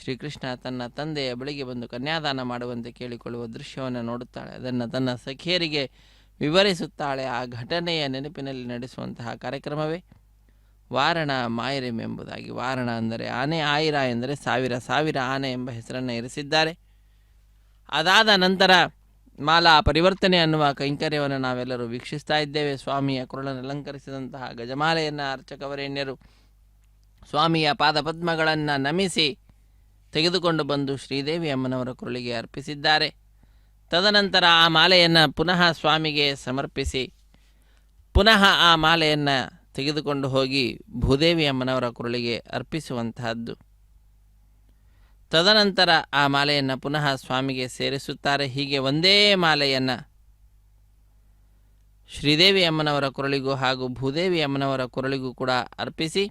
ಶ್ರೀಕೃಷ್ಣ ತನ್ನ ತಂದೆಯ ಬಳಿಗೆ ಬಂದು ಕನ್ಯಾದಾನ ಮಾಡುವಂತೆ ಕೇಳಿಕೊಳ್ಳುವ ದೃಶ್ಯವನ್ನು ನೋಡುತ್ತಾಳೆ. ಅದನ್ನು ತನ್ನ ಸಖಿಯರಿಗೆ ವಿವರಿಸುತ್ತಾಳೆ. ಆ ಘಟನೆಯ ನೆನಪಿನಲ್ಲಿ ನಡೆಸುವಂತಹ ಕಾರ್ಯಕ್ರಮವೇ ವಾರಣ ಮಾಯರೆಂಬುದಾಗಿ. ವಾರಣ ಅಂದರೆ ಆನೆ, ಆಯಿರ ಎಂದರೆ 1000 ಆನೆ ಎಂಬ ಹೆಸರನ್ನು ಇರಿಸಿದ್ದಾರೆ. ಅದಾದ ನಂತರ ಮಾಲಾ ಪರಿವರ್ತನೆ ಅನ್ನುವ ಕೈಂಕರ್ಯವನ್ನು ನಾವೆಲ್ಲರೂ ವೀಕ್ಷಿಸ್ತಾ ಇದ್ದೇವೆ. ಸ್ವಾಮಿಯ ಕೊರಳನ್ನು ಅಲಂಕರಿಸಿದಂತಹ ಗಜಮಾಲೆಯನ್ನು ಅರ್ಚಕವರೇಣ್ಯರು ಸ್ವಾಮಿಯ ಪಾದಪದ್ಮಗಳನ್ನು ನಮಿಸಿ ತೆಗೆದುಕೊಂಡು ಬಂದು ಶ್ರೀದೇವಿ ಅಮ್ಮನವರ ಕೊರಳಿಗೆ ಅರ್ಪಿಸಿದ್ದಾರೆ. ತದನಂತರ ಆ ಮಾಲೆಯನ್ನು ಪುನಃ ಸ್ವಾಮಿಗೆ ಸಮರ್ಪಿಸಿ ಪುನಃ ಆ ಮಾಲೆಯನ್ನು ತೆಗೆದುಕೊಂಡು ಹೋಗಿ ಭೂದೇವಿ ಅಮ್ಮನವರ ಕೊರಳಿಗೆ ಅರ್ಪಿಸುವಂತಹದ್ದು. ತದನಂತರ ಆ ಮಾಲೆಯನ್ನು ಪುನಃ ಸ್ವಾಮಿಗೆ ಸೇರಿಸುತ್ತಾರೆ. ಹೀಗೆ ಒಂದೇ ಮಾಲೆಯನ್ನು ಶ್ರೀದೇವಿ ಅಮ್ಮನವರ ಕೊರಳಿಗೂ ಹಾಗೂ ಭೂದೇವಿ ಅಮ್ಮನವರ ಕೊರಳಿಗೂ ಕೂಡ ಅರ್ಪಿಸಿ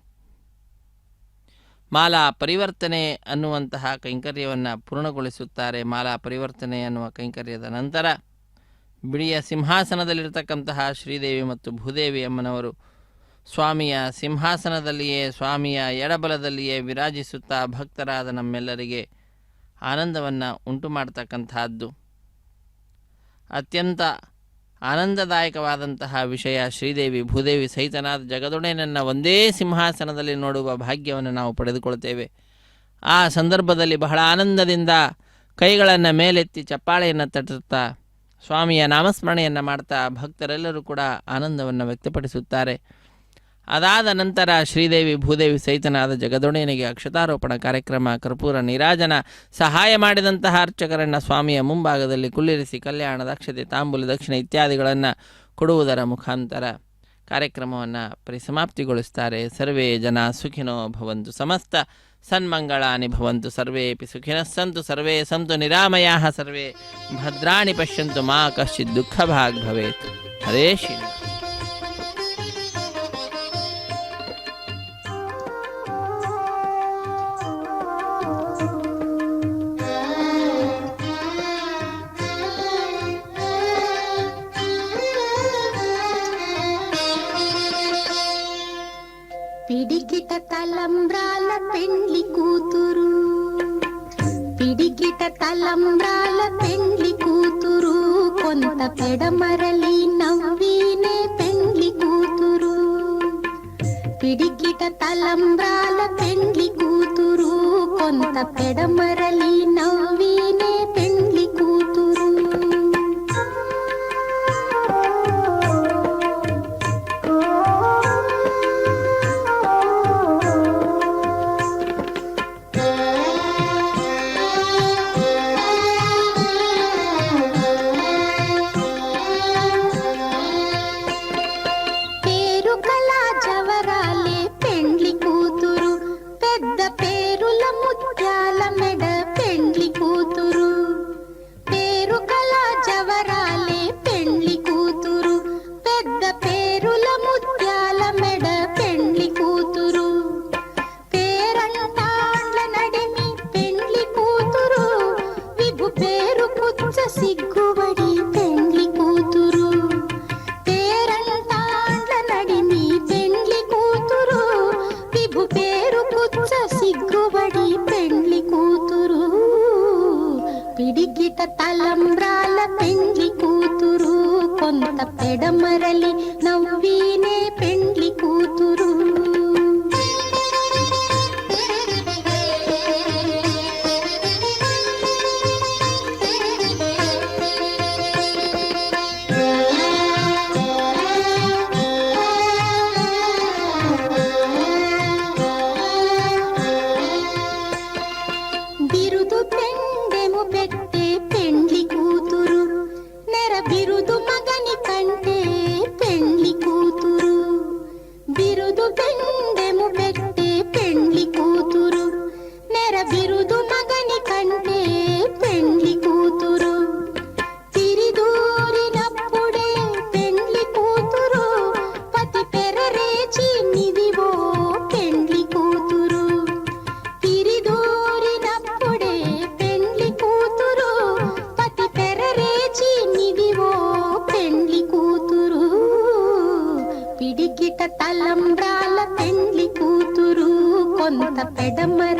ಮಾಲಾ ಪರಿವರ್ತನೆ ಅನ್ನುವಂತಹ ಕೈಂಕರ್ಯವನ್ನು ಪೂರ್ಣಗೊಳಿಸುತ್ತಾರೆ. ಮಾಲಾ ಪರಿವರ್ತನೆ ಅನ್ನುವ ಕೈಂಕರ್ಯದ ನಂತರ ಬಿಳಿಯ ಸಿಂಹಾಸನದಲ್ಲಿರತಕ್ಕಂತಹ ಶ್ರೀದೇವಿ ಮತ್ತು ಭೂದೇವಿ ಅಮ್ಮನವರು ಸ್ವಾಮಿಯ ಸಿಂಹಾಸನದಲ್ಲಿಯೇ ಸ್ವಾಮಿಯ ಎಡಬಲದಲ್ಲಿಯೇ ವಿರಾಜಿಸುತ್ತಾ ಭಕ್ತರಾದ ನಮ್ಮೆಲ್ಲರಿಗೆ ಆನಂದವನ್ನು ಉಂಟು ಮಾಡತಕ್ಕಂತಹದ್ದು. ಅತ್ಯಂತ ಆನಂದದಾಯಕವಾದಂತಹ ವಿಷಯ, ಶ್ರೀದೇವಿ ಭೂದೇವಿ ಸಹಿತನಾದ ಜಗದೊಡೆಯನನ್ನು ಒಂದೇ ಸಿಂಹಾಸನದಲ್ಲಿ ನೋಡುವ ಭಾಗ್ಯವನ್ನು ನಾವು ಪಡೆದುಕೊಳ್ತೇವೆ. ಆ ಸಂದರ್ಭದಲ್ಲಿ ಬಹಳ ಆನಂದದಿಂದ ಕೈಗಳನ್ನು ಮೇಲೆತ್ತಿ ಚಪ್ಪಾಳೆಯನ್ನು ತಟ್ಟುತ್ತಾ ಸ್ವಾಮಿಯ ನಾಮಸ್ಮರಣೆಯನ್ನು ಮಾಡ್ತಾ ಭಕ್ತರೆಲ್ಲರೂ ಕೂಡ ಆನಂದವನ್ನು ವ್ಯಕ್ತಪಡಿಸುತ್ತಾರೆ. ಅದಾದ ನಂತರ ಶ್ರೀದೇವಿ ಭೂದೇವಿ ಸಹಿತನಾದ ಜಗದೊಡೆಯನಿಗೆ ಅಕ್ಷತಾರೋಪಣ ಕಾರ್ಯಕ್ರಮ, ಕರ್ಪೂರ ನೀರಾಜನ, ಸಹಾಯ ಮಾಡಿದಂತಹ ಅರ್ಚಕರನ್ನು ಸ್ವಾಮಿಯ ಮುಂಭಾಗದಲ್ಲಿ ಕುಳ್ಳಿರಿಸಿ ಕಲ್ಯಾಣದ ಅಕ್ಷತೆ, ತಾಂಬೂಲ, ದಕ್ಷಿಣ ಇತ್ಯಾದಿಗಳನ್ನು ಕೊಡುವುದರ ಮುಖಾಂತರ ಕಾರ್ಯಕ್ರಮವನ್ನು ಪರಿಸಮಾಪ್ತಿಗೊಳಿಸ್ತಾರೆ. ಸರ್ವೇ ಜನ ಸುಖಿನೋ ಭವಂತು, ಸಮಸ್ತ ಸನ್ಮಂಗಳಾನಿ ಭವಂತು, ಸರ್ವೇಪಿ ಸುಖಿನಃ ಸಂತು, ಸರ್ವೇ ಸಂತು ನಿರಾಮಯಾಃ, ಸರ್ವೇ ಭದ್ರಾಣಿ ಪಶ್ಯಂತು, ಮಾ ಕಶ್ಚಿತ್ ದುಃಖ ಭಾಗ್ ಭವೇತ್. ಹರೇ ಶ್ರೀನಿವಾಸ. పిడికిట తలంబ్రాల పెండ్లి కూతురు, పిడికిట తలంబ్రాల పెండ్లి కూతురు, కొంత పెడమరలి నవ్వినే పెండ్లి కూతురు. పిడికిట తలంబ్రాల పెండ్లి కూతురు, కొంత పెడమరలి నవ్వినే పెండ్లి కూతురు. ముత్యాల మెడ పెండ్లి కూతురు. తలంబ్రాల పెండ్లి కూతురు కొంత పెడమరలి నవ్వీనే పెండ్లి కూతురు. బిరుదు పెండెము పెట్టే పెండ్లి కూతురు నెర బిరుదు మగని కంటే పెండ్లి కూతురు. బిరుదు పెండెము పెట్టే పెండ్లి కూతురు నెర బిరుదు మగని కంటే పెండ్లి కూతురు. తిరిదూరినప్పుడే పెండ్లి కూతురు పతి పెరరేచి నిదివో పెండ్లి కూతురు. తిరిదూరినప్పుడే పెండ్లి కూతురు పతి పెరరేచి నిదివో పెండ్లి కూతురు. పిడికిట తలంబ్రాల పెండ్లి కూతురు కొంత పెడమర